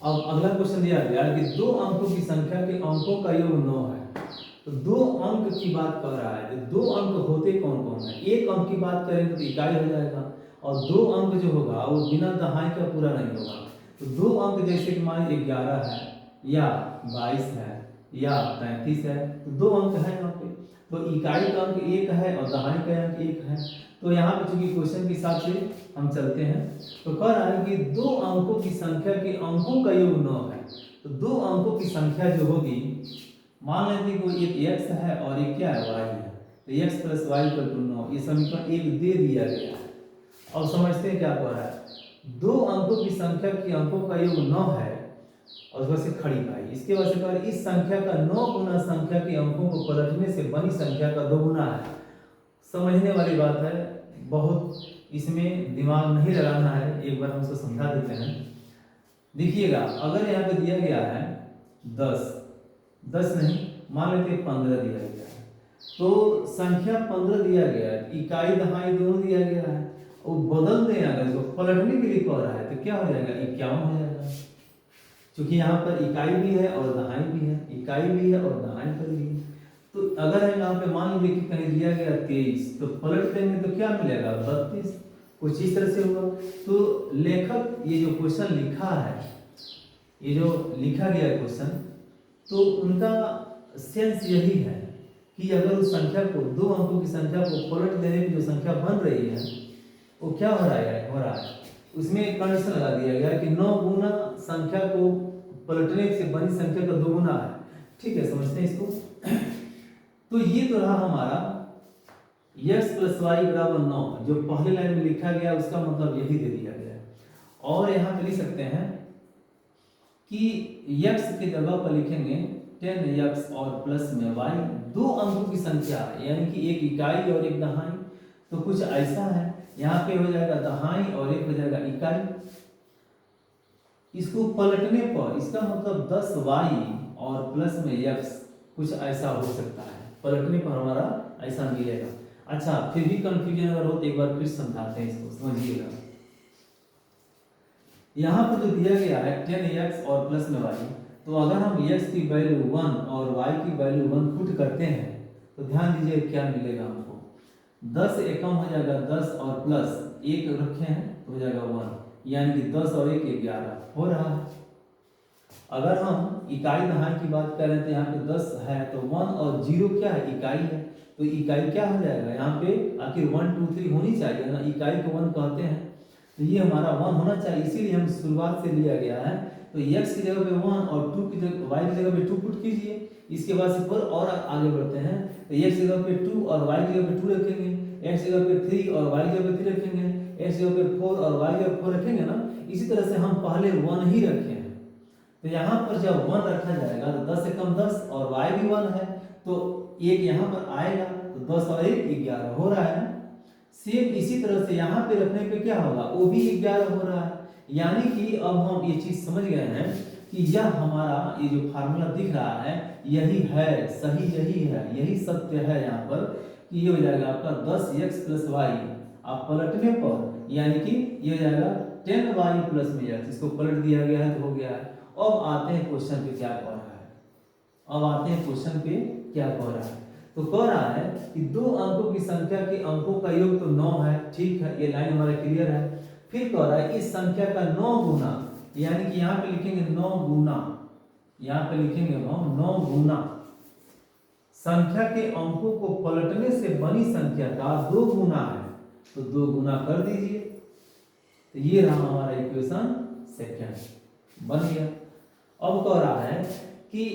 अब अगला क्वेश्चन दिया गया कि 2 अंकों की संख्या के अंकों का योग 9 है। तो 2 अंक की बात कर रहा है, तो 2 अंक होते कौन कौन है। 1 अंक की बात करेंगे तो इकाई हो जाएगा, और 2 अंक जो होगा वो बिना दहाई का पूरा नहीं होगा। तो 2 अंक जैसे कि मान 11 है, या 22 है, या 35 है, तो 2 अंक है यहाँ पे। तो इकाई का अंक 1 है और दहाई का अंक 1 है। तो यहाँ पे चूंकि क्वेश्चन के हिसाब से हम चलते हैं, तो कह रहा है कि 2 अंकों की संख्या के अंकों का योग 9 है। तो 2 अंकों की संख्या जो होगी, मान लेते हैं कि एक x है और एक क्या है, y है, तो x plus y equal to 9। ये समीकरण 1 दे दिया गया है। अब समझते हैं क्या कह रहा है। 2 अंकों की संख्या के अंकों का योग 9 है, और उसमें से खड़ी पाई। इसके वजह से कह रहा है इस संख्या का 9 गुना संख्या के अंकों को पलटने से बनी संख्या का 2 गुना है। समझने वाली बात है, बहुत इसमें दिमाग नहीं लगाना है, एक बार हम उसको समझा देते हैं। देखिएगा, अगर यहाँ पे दिया गया है 10 नहीं, मान लेते 15 दिया गया है, तो संख्या 15 दिया गया है, इकाई दहाई दोनों दिया गया है, वो बदल दें अगर इसको पलटने के लिए कह रहा है तो क्या हो जाएगा 51 हो जाएगा, क्योंकि यहाँ पर इकाई भी है और दहाई भी है, इकाई भी है और दहाई पर भी है। तो अगर हम यहाँ पे मान लीजिए कि कहीं दिया गया 23 तो पलट देंगे तो क्या मिलेगा 32, कुछ इस तरह से होगा। तो लेखक ये जो क्वेश्चन लिखा है, ये जो लिखा गया क्वेश्चन, तो उनका सेंस यही है कि अगर उस संख्या को, दो अंकों की संख्या को पलट देने की जो संख्या बन रही है वो क्या हो रहा है उसमें एक कंडीशन लगा दिया गया कि 9 गुना संख्या को पलटने से बनी संख्या का 2 गुना है। ठीक है, समझते हैं इसको। तो ये तो रहा हमारा x + y = 9, जो पहले लाइन में लिखा गया उसका मतलब यही दे दिया गया है। और यहाँ पे लिख सकते हैं कि x की जगह पर लिखेंगे 10x और प्लस में y, दो अंकों की संख्या यानी कि एक इकाई और एक दहाई। तो कुछ ऐसा है, यहाँ पे हो जाएगा दहाई और एक हो जाएगा इकाई। इसको पलटने पर इसका मतलब 10y और प्लस में x कुछ ऐसा हो सकता है, पलटने पर हमारा ऐसा मिलेगा। अच्छा, फिर भी कंफ्यूजन अगर हो तो एक बार फिर समझाते हैं इसको, समझिएगा। यहाँ पर जो दिया गया है 10x और प्लस में y, तो अगर हम x की वैल्यू 1 और y की वैल्यू 1 पुट करते हैं तो ध्यान दीजिए क्या मिलेगा हमको। 10 एकम हो जाएगा 10 और प्लस 1 रखे हैं तो हो जाएगा 1, यानी कि 10 और 1 11 हो रहा है। अगर हम इकाई दहाई की बात करें तो यहाँ पे 10 है तो 1 और 0 क्या है, इकाई है, तो इकाई क्या हो जाएगा यहाँ पे, आखिर 1 2 3 होनी चाहिए ना, इकाई को 1 कहते हैं, तो ये हमारा 1 होना चाहिए, इसीलिए हम शुरुआत से लिया गया है। तो x की जगह पे 1 और 2 की जगह y की जगह पे 2 पुट कीजिए। इसके बाद से फिर और आगे बढ़ते हैं, तो x की जगह पे 2 और y की जगह पे 2 रखेंगे, x की जगह पे 3 और y की जगह पे 3 रखेंगे, x की जगह पे 4 और y की जगह पे 4 रखेंगे ना। इसी तरह से हम पहले 1 ही रखे हैं, तो यहाँ पर जब 1 रखा जाएगा तो 10 से कम 10 और y भी 1 है, तो एक यहाँ पर आएगा, तो 10 और 1 11 हो रहा है। सेम इसी तरह से यहाँ पे रखने पे क्या होगा, वो भी 11 हो रहा है। यानी कि अब हम ये चीज समझ गए हैं कि यह हमारा ये जो फार्मूला दिख रहा है यही है, सही यही है, यही सत्य है यहाँ पर, कि ये हो जाएगा आपका 10x + y, आप पलटने पर यानी कि ये हो जाएगा 10y प्लस में x, इसको पलट दिया गया है तो हो गया है। अब आते हैं क्वेश्चन पे क्या कह रहा है, अब आते हैं क्वेश्चन पे क्या कह रहा है। तो कह रहा है कि दो अंकों की संख्या के अंकों का योग तो 9 है, ठीक है, ये लाइन हमारा क्लियर है। फिर कह रहा है इस संख्या का 9 गुना, यानी कि यहाँ पे लिखेंगे 9 गुना, यहाँ पे लिखेंगे हम 9 गुना संख्या के अंकों को पलटने से बनी संख्या का 2 गुना है, तो 2 गुना कर दीजिए। तो ये रहा हमारा इक्वेशन सेकंड बन गया। अब कह रहा है कि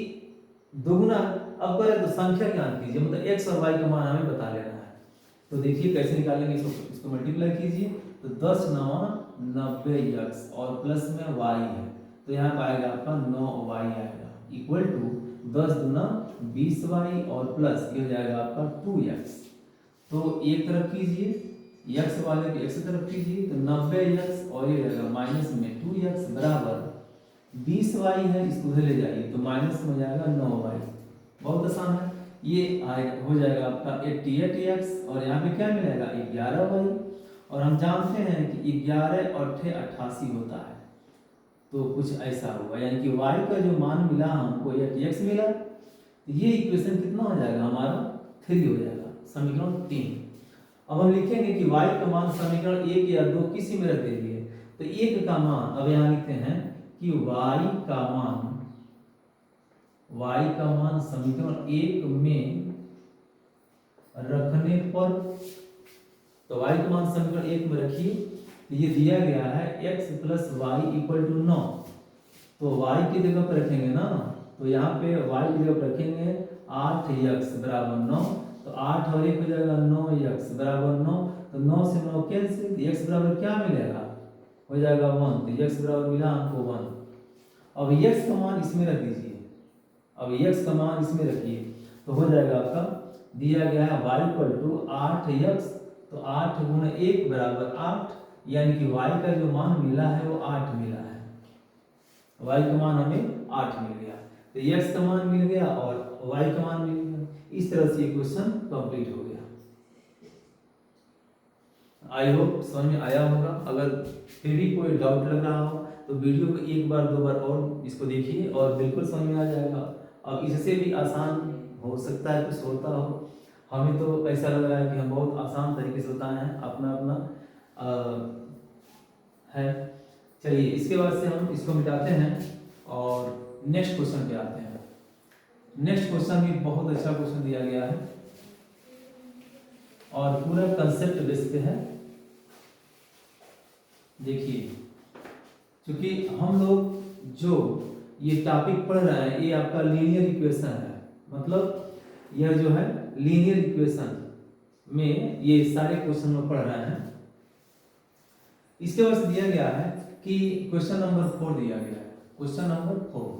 दोगुना, अब कह रहे तो संख्या ज्ञात कीजिए, मतलब x और y का मान हमें बता लेना है। तो देखिए कैसे निकालेंगे इसको मल्टीप्लाई कीजिए, तो 10 9 90x और प्लस में y है, तो यहाँ पर आएगा आपका 9y आएगा, इक्वल टू 10 दूना 20y और प्लस ये हो जाएगा आपका 2x। तो एक तरफ कीजिए x वाले को x की तरफ कीजिए, तो 90x और ये हो जाएगा माइनस में 2x बराबर 20y है, इसको उधर ले जाइए तो माइनस में हो जाएगा 9y। बहुत आसान है, ये हो जाएगा आपका 88x और यहाँ पे क्या मिलेगा 11y, और हम जानते हैं कि 11 और 8 88 होता है, तो कुछ ऐसा होगा, यानी कि y का जो मान मिला हमको 8x मिला, तो ये इक्वेशन कितना हो जाएगा हमारा 3 हो जाएगा, समीकरण 3। अब हम लिखेंगे कि y का मान समीकरण 1 या 2 किसी में रख दीजिए, तो 1 का मान अब यहाँ लिखते हैं कि y का मान समीकरण 1 में रखने पर, तो y का मान समीकरण 1 में रखिए, ये दिया गया है x + y = 9, तो y की जगह पर रखेंगे ना, तो यहाँ पे y की जगह पर रखेंगे 8x बराबर 9, तो 8 और 1 हो जाएगा 9x बराबर 9, तो 9 से 9 कैंसिल, x बराबर क्या मिलेगा, हो जाएगा 1, तो x बराबर मिला हमको 1। अब x का मान इसमें रख दीजिए, अब x का मान इसमें रखिए, तो हो जाएगा आपका दिया गया है y = 8x, तो 8 गुना 1 बराबर 8, यानी कि y का जो मान मिला है वो 8 मिला है, y का मान हमें 8 मिल गया। तो x का मान मिल गया और y का मान मिल गया। इस तरह से ये क्वेश्चन कंप्लीट हो गया। आई होप समझ में आया होगा। अगर फिर भी कोई डाउट लग रहा हो तो वीडियो को एक बार दो बार और इसको देखिए और बिल्कुल समझ में आ जाएगा। अब इससे भी आसान हो सकता है कुछ होता हो, हमें तो ऐसा लग रहा है कि हम बहुत आसान तरीके से बताए हैं, अपना अपना है। चलिए इसके बाद से हम इसको मिटाते हैं और नेक्स्ट क्वेश्चन पे आते हैं। नेक्स्ट क्वेश्चन भी बहुत अच्छा क्वेश्चन दिया गया है और पूरा कंसेप्ट बेस पे है। देखिए, क्योंकि हम लोग जो ये टॉपिक पढ़ रहे हैं ये आपका लीनियर इक्वेशन है, मतलब यह जो है लीनियर इक्वेशन में ये सारे क्वेश्चन में पढ़ रहे हैं। इसके बाद दिया गया है कि क्वेश्चन नंबर 4 दिया गया है। क्वेश्चन नंबर 4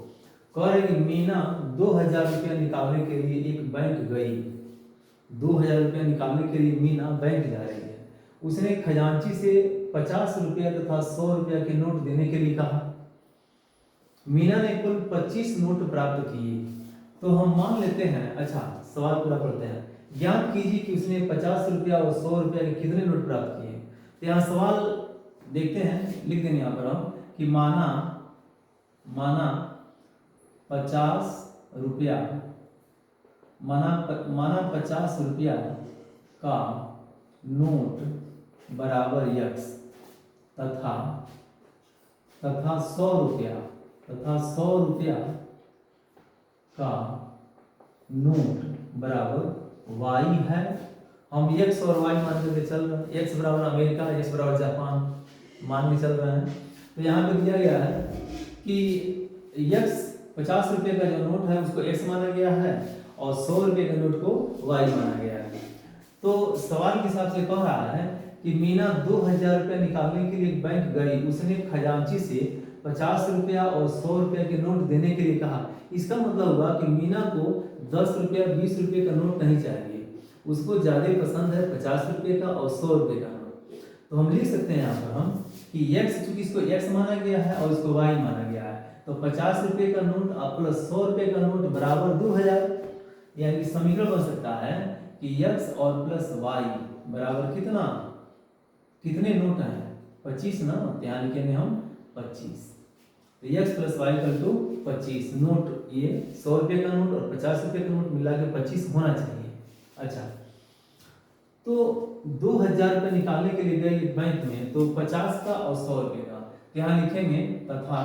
कह रहे कि मीना 2000 रुपया निकालने के लिए एक बैंक गई। 2000 रुपया निकालने के लिए मीना बैंक जा रही है। उसने खजांची से 50 रुपया तथा 100 रुपया के नोट देने के लिए कहा। मीना ने कुल 25 नोट प्राप्त किए। तो हम मान लेते हैं, अच्छा सवाल पूरा पढ़ते हैं। ज्ञात कीजिए कि उसने 50 रुपया और 100 रुपया के कितने नोट प्राप्त किए। तो यहाँ सवाल देखते हैं, लिख देंगे यहाँ पर हम कि माना 50 रुपया, माना 50 रुपया का नोट बराबर x तथा 100 रुपया का नोट बराबर y है। हम x और y मान करके चल रहे हैं। x बराबर अमेरिका, x बराबर जापान मान के चल रहे हैं। तो यहाँ पे दिया गया है कि x 50 रुपये का जो नोट है उसको x माना गया है और 100 रुपये के नोट को y माना गया है। तो सवाल के हिसाब से कह रहा है कि मीना 2000 रुपया निकालने के लिए बैंक गई। उसने खजांची से 50 रुपया और 100 रुपया के नोट देने के लिए कहा। इसका मतलब हुआ कि मीना को 10 रुपया 20 रुपये का नोट नहीं चाहिए, उसको ज़्यादा पसंद है 50 रुपये का और 100 रुपये का नोट। तो हम लिख सकते हैं यहाँ पर हम कि x, चूंकि इसको x माना गया है और इसको y माना गया है, तो 50 रुपये का नोट प्लस 100 रुपये का नोट बराबर 2000। यानी कि समीकरण बन सकता है कि x और प्लस y बराबर कितने नोट हैं 25 ना। यहाँ लिखेंगे हम 25। तो x plus y equal to 25 note, ये 100 रुपये का नोट और 50 रुपये का नोट मिला के 25 होना चाहिए। अच्छा, तो 2000 रुपये निकालने के लिए गए बैंक में, तो 50 का और 100 रुपये का, तो यहाँ लिखेंगे तथा,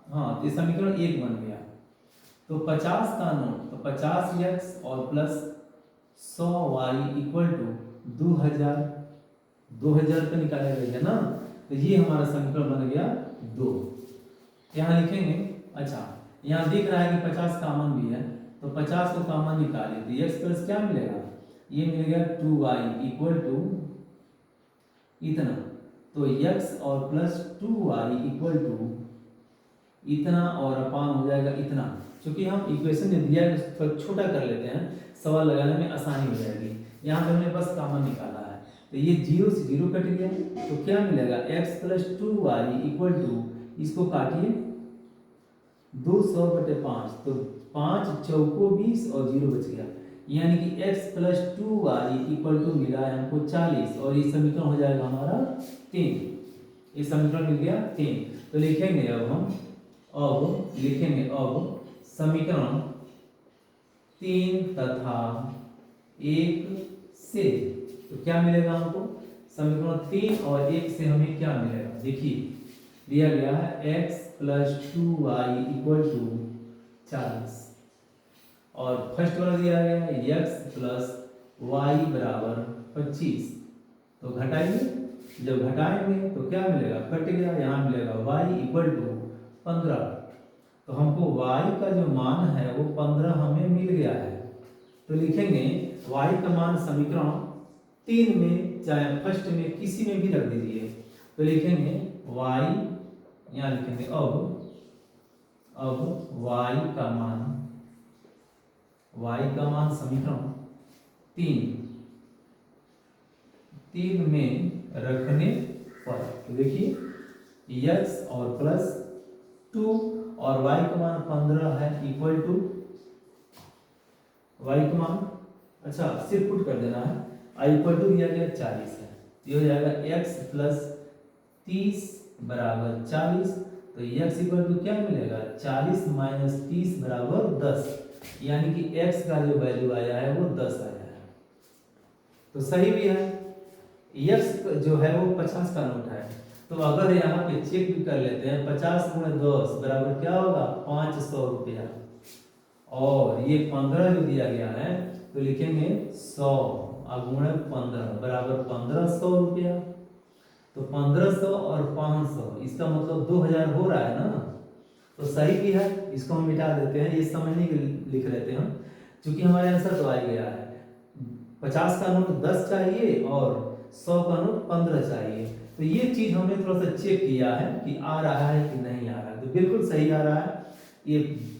हाँ ये समीकरण 1 बन गया। तो 50 का नोट तो 50x और प्लस 100y इक्वल टू 2000 रुपये निकाला गया ना। तो ये हमारा समीकरण बन गया 2। यहाँ लिखेंगे, अच्छा यहाँ दिख रहा है कि 50 कॉमन भी है, तो 50 को कॉमन निकाले तो x प्लस क्या मिलेगा, ये मिलेगा 2y इक्वल टू इतना। तो x और प्लस 2y इक्वल टू इतना और अपान हो जाएगा इतना। क्योंकि हम इक्वेशन में दिया है थोड़ा छोटा कर लेते हैं, सवाल लगाने में आसानी हो जाएगी। यहाँ पे हमने बस कॉमन निकाला है, तो ये 0 से 0 कट गया, तो क्या मिलेगा x plus 2y equal to, इसको काटिए 200/5, तो 5 चौको 20 और 0 बच गया। यानी कि x plus 2y equal to मिला है हमको 40 और ये समीकरण हो जाएगा हमारा 3। ये समीकरण मिल गया 3। तो लिखेंगे अब लिखेंगे समीकरण 3 तथा 1 से, तो क्या मिलेगा हमको समीकरण 3 और 1 से हमें क्या मिलेगा। देखिए दिया गया है x plus 2y equal to 40 और फर्स्ट वाला दिया गया है x प्लस y बराबर 25। तो घटाइए, जब घटाएंगे तो क्या मिलेगा, कट गया, यहाँ मिलेगा y इक्वल टू 15। तो हमको y का जो मान है वो 15 हमें मिल गया है। तो लिखेंगे y का मान समीकरण 3 में चाहे फर्स्ट में किसी में भी रख दीजिए। तो लिखेंगे y, यहाँ लिखेंगे अब y का मान समीकरण 3 में रखने पर, तो देखिए x और प्लस 2 और y का मान 15 है इक्वल टू y का मान, अच्छा सिर्फ पुट कर देना है, i इक्वल टू दिया गया 40 है, ये हो जाएगा x प्लस 30 बराबर 40। तो x इक्वल टू क्या मिलेगा, 40 माइनस 30 बराबर 10, यानी कि x का जो वैल्यू आया है वो 10 आया है। तो सही भी है, x जो है वो 50 का नोट है। तो अगर यहाँ पे चेक भी कर लेते हैं, 50 गुणे 10 बराबर क्या होगा, 500 रुपया। और ये 15 जो दिया गया है तो लिखेंगे 100 गुणे 15 बराबर 1500 रुपया। तो 1500 और 500 इसका मतलब 2000 हो रहा है ना, तो सही भी है। इसको हम मिटा देते हैं, ये समझने के लिए लिख लेते हैं हम, क्योंकि हमारे आंसर तो आ गया है 50 का नोट 10 चाहिए और 100 का नोट 15 चाहिए। तो ये चीज हमने थोड़ा सा चेक किया है कि आ रहा है कि नहीं आ रहा है, तो बिल्कुल सही आ रहा है। ये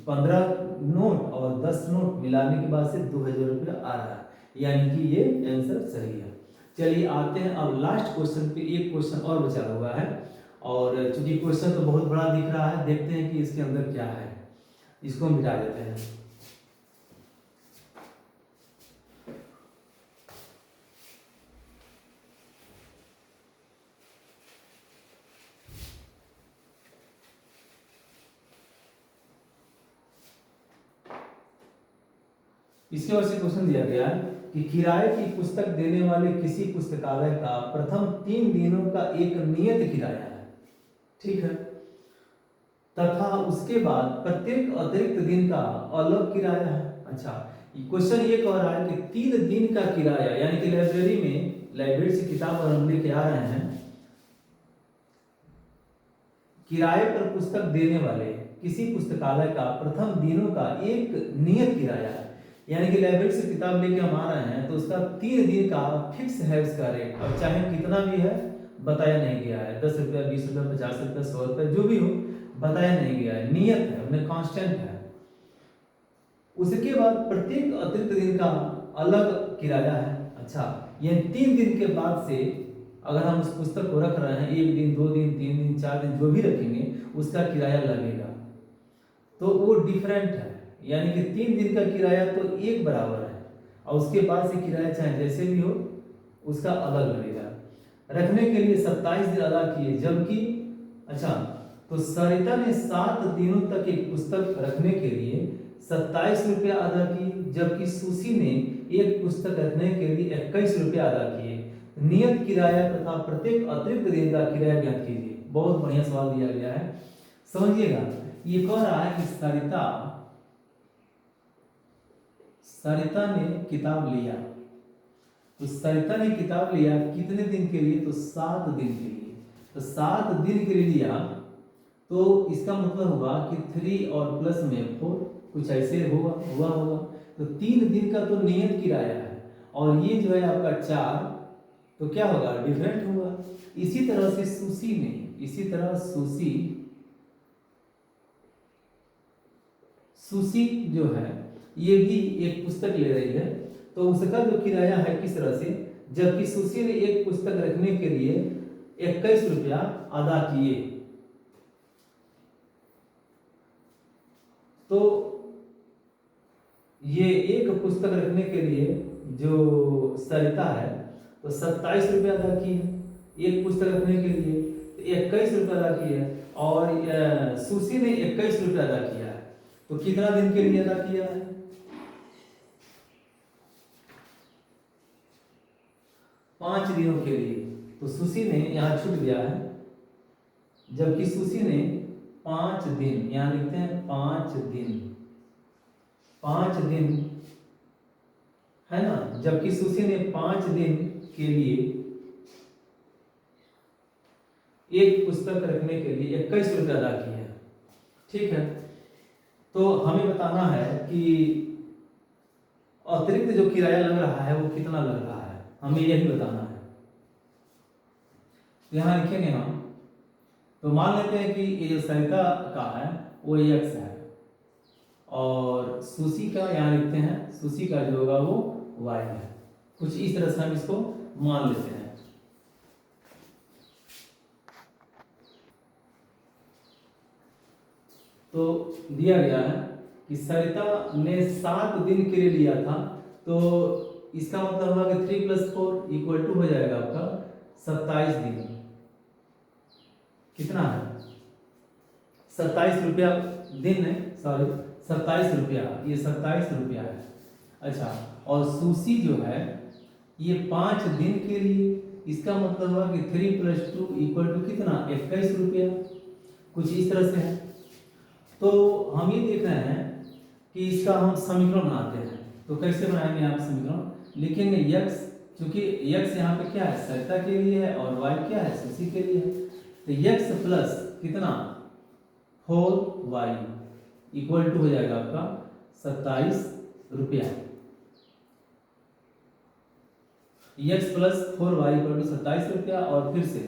15 नोट और 10 नोट मिलाने के बाद से 2000 रुपया आ रहा है, यानी कि ये आंसर सही है। चलिए आते हैं अब लास्ट क्वेश्चन पे, एक क्वेश्चन और बचा हुआ है, और चूंकि क्वेश्चन तो बहुत बड़ा दिख रहा है, देखते हैं कि इसके अंदर क्या है, इसको मिटा देते हैं। इसके वजह से क्वेश्चन दिया गया है कि किराए की पुस्तक देने वाले किसी पुस्तकालय का प्रथम 3 दिनों का एक नियत किराया है, ठीक है, तथा उसके बाद प्रत्येक अतिरिक्त दिन का अलग किराया है। अच्छा, क्वेश्चन ये कह रहा है कि 3 दिन का किराया, यानी कि लाइब्रेरी से किताब और हम लेके आ रहे हैं, किराए पर पुस्तक देने वाले किसी पुस्तकालय का प्रथम दिनों का एक नियत किराया है, यानी कि लाइब्रेरी से किताब लेके हम आ रहे हैं तो उसका 3 दिन का फिक्स है उसका रेट, अब चाहे कितना भी है बताया नहीं गया है, 10 रुपया 20 रुपया 50 रुपया 100 रुपया जो भी हो बताया नहीं गया है, नियत है, उन्हें कांस्टेंट है। उसके बाद प्रत्येक अतिरिक्त दिन का अलग किराया है। अच्छा, ये 3 दिन के बाद से अगर हम उस पुस्तक को रख रहे हैं, 1 दिन 2 दिन 3 दिन 4 दिन जो भी रखेंगे उसका किराया लगेगा, तो वो डिफरेंट है, यानी कि 3 दिन का किराया तो एक बराबर है और उसके बाद से किराया चाहे जैसे भी हो उसका अलग लगेगा। रखने के लिए 27 दिन अदा किए, जबकि अच्छा तो सरिता ने 7 दिनों तक एक पुस्तक रखने के लिए 27 रुपया अदा किए, जबकि सुशी ने एक पुस्तक रखने के लिए 21 रुपया अदा किए। नियत किराया तथा प्रत्येक अतिरिक्त दिन का किराया ज्ञात कीजिए। बहुत बढ़िया सवाल दिया गया है, समझिएगा। ये कह रहा है कि सरिता ने किताब लिया, तो सरिता ने किताब लिया कितने दिन के लिए, तो 7 दिन के लिए। तो 7 दिन के लिए लिया तो इसका मतलब हुआ कि 3 और प्लस में 4, कुछ ऐसे हुआ होगा। तो 3 दिन का तो नियत किराया है और ये जो है आपका 4, तो क्या होगा, डिफरेंट होगा। इसी तरह से सुशी जो है ये भी एक पुस्तक ले रही है, तो उसका जो किराया है किस तरह से, जबकि सुशी ने एक पुस्तक रखने के लिए 21 रुपया अदा किए, तो ये एक पुस्तक रखने के लिए जो सरिता है तो 27 रुपया अदा की है, एक पुस्तक रखने के लिए 21 रुपया अदा की है, और सुशी ने 21 रुपया अदा किया है, तो कितना दिन के लिए अदा किया है, 5 दिनों के लिए। तो सुशी ने यहाँ छूट गया है, जबकि सुशी ने 5 दिन, यहाँ लिखते हैं 5 दिन है ना, जबकि सुशी ने 5 दिन के लिए एक पुस्तक रखने के लिए 21 रुपया अदा किए हैं, ठीक है। तो हमें बताना है कि अतिरिक्त जो किराया लग रहा है वो कितना लग रहा है, हमें यही बताना है। तो यहाँ लिखेंगे हम, तो मान लेते हैं कि ये जो सरिता का है वो x है और सुशी का यहाँ लिखते हैं, सुशी का जो होगा वो y है, कुछ इस तरह से हम इसको मान लेते हैं। तो दिया गया है कि सरिता ने 7 दिन के लिए लिया था, तो इसका मतलब होगा कि 3 + 4 इक्वल टू हो जाएगा आपका 27 दिन। कितना है? 27 रुपया दिन है, सॉरी 27 रुपया, ये 27 रुपया है। अच्छा, और सुशी जो है ये 5 दिन के लिए, इसका मतलब हुआ कि 3 + 2 इक्वल टू कितना? 21 रुपया, कुछ इस तरह से है। तो हम ये देख रहे हैं कि इसका हम समीकरण बनाते हैं। तो कैसे बनाएंगे आप समीकरण? लिखेंगे x, क्योंकि x यहाँ पे क्या है? सरिता के लिए है, और y क्या है? सुशी के लिए है। तो x प्लस कितना? 4y इक्वल टू हो जाएगा आपका 27 रुपया। x plus 4y equal to 27 रुपया, और फिर से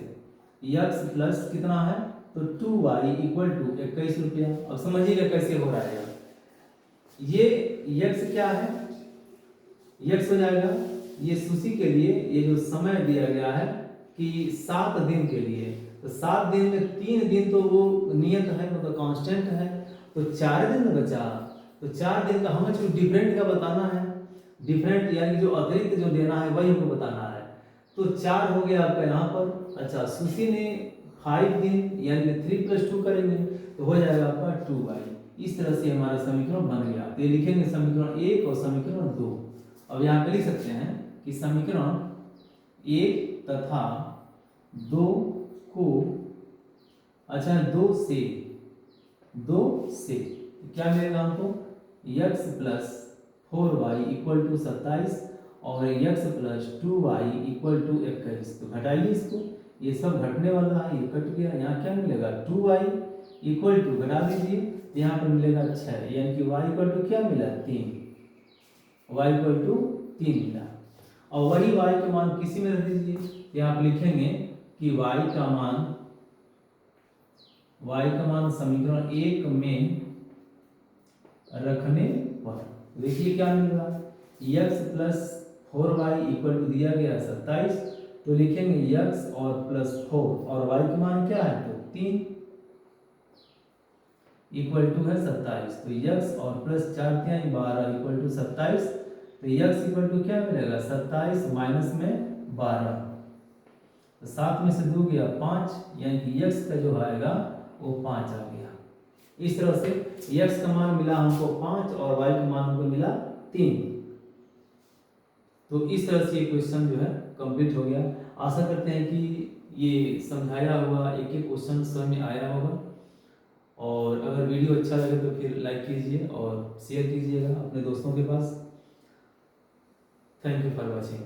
x प्लस कितना है? तो 2y इक्वल टू 21 रुपया। अब समझिएगा कैसे हो रहा है यार। ये x क्या है? x हो जाएगा ये सुशी के लिए, ये जो समय दिया गया है कि 7 दिन के लिए, तो 7 दिन में 3 दिन तो वो नियत है, मतलब कांस्टेंट है, तो 4 दिन में बचा। तो 4 दिन का हमें जो डिफरेंट का बताना है, डिफरेंट यानी जो अतिरिक्त जो देना है वही हमको बताना है। तो 4 हो गया आपका यहाँ पर। अच्छा, सुशी ने 5 दिन यानी 3 + 2 करेंगे तो हो जाएगा आपका 2y। इस तरह से हमारा समीकरण बन गया। तो ये लिखेंगे समीकरण 1 और समीकरण 2। अब यहाँ पे लिख सकते हैं कि समीकरण 1 तथा 2 को, अच्छा 2 से क्या मिलेगा हमको? x plus 4y equal to 27 और x plus 2y equal to 21। तो घटाइए इसको, ये सब घटने वाला है, ये कट गया। यहाँ क्या मिलेगा? 2y इक्वल टू, घटा दीजिए, यहाँ पर मिलेगा 6, यानी कि y इक्वल टू क्या मिला? 3। y इक्वल टू 3 मिला। और वही y का मान किसी में रख दीजिए। यहाँ पर लिखेंगे कि y का मान समीकरण 1 में रखने पर देखिए क्या मिल रहा है? x plus 4y equal to दिया गया 27, तो लिखेंगे x और प्लस 4 और y का मान क्या है? तो 3 इक्वल टू है 27। तो x और प्लस 4 3 12 इक्वल टू 27। तो x इक्वल टू क्या मिलेगा? 27 माइनस में 12, तो 7 में से 2 गया 5, यानी कि x का जो आएगा वो 5 आ गया। इस तरह से x का मान मिला हमको 5 और y का मान हमको मिला 3। तो इस तरह से ये क्वेश्चन जो है कंप्लीट हो गया। आशा करते हैं कि ये समझाया हुआ एक एक क्वेश्चन समझ में आया होगा। और अगर वीडियो अच्छा लगे तो फिर लाइक कीजिए और शेयर कीजिएगा अपने दोस्तों के पास। Thank you for watching.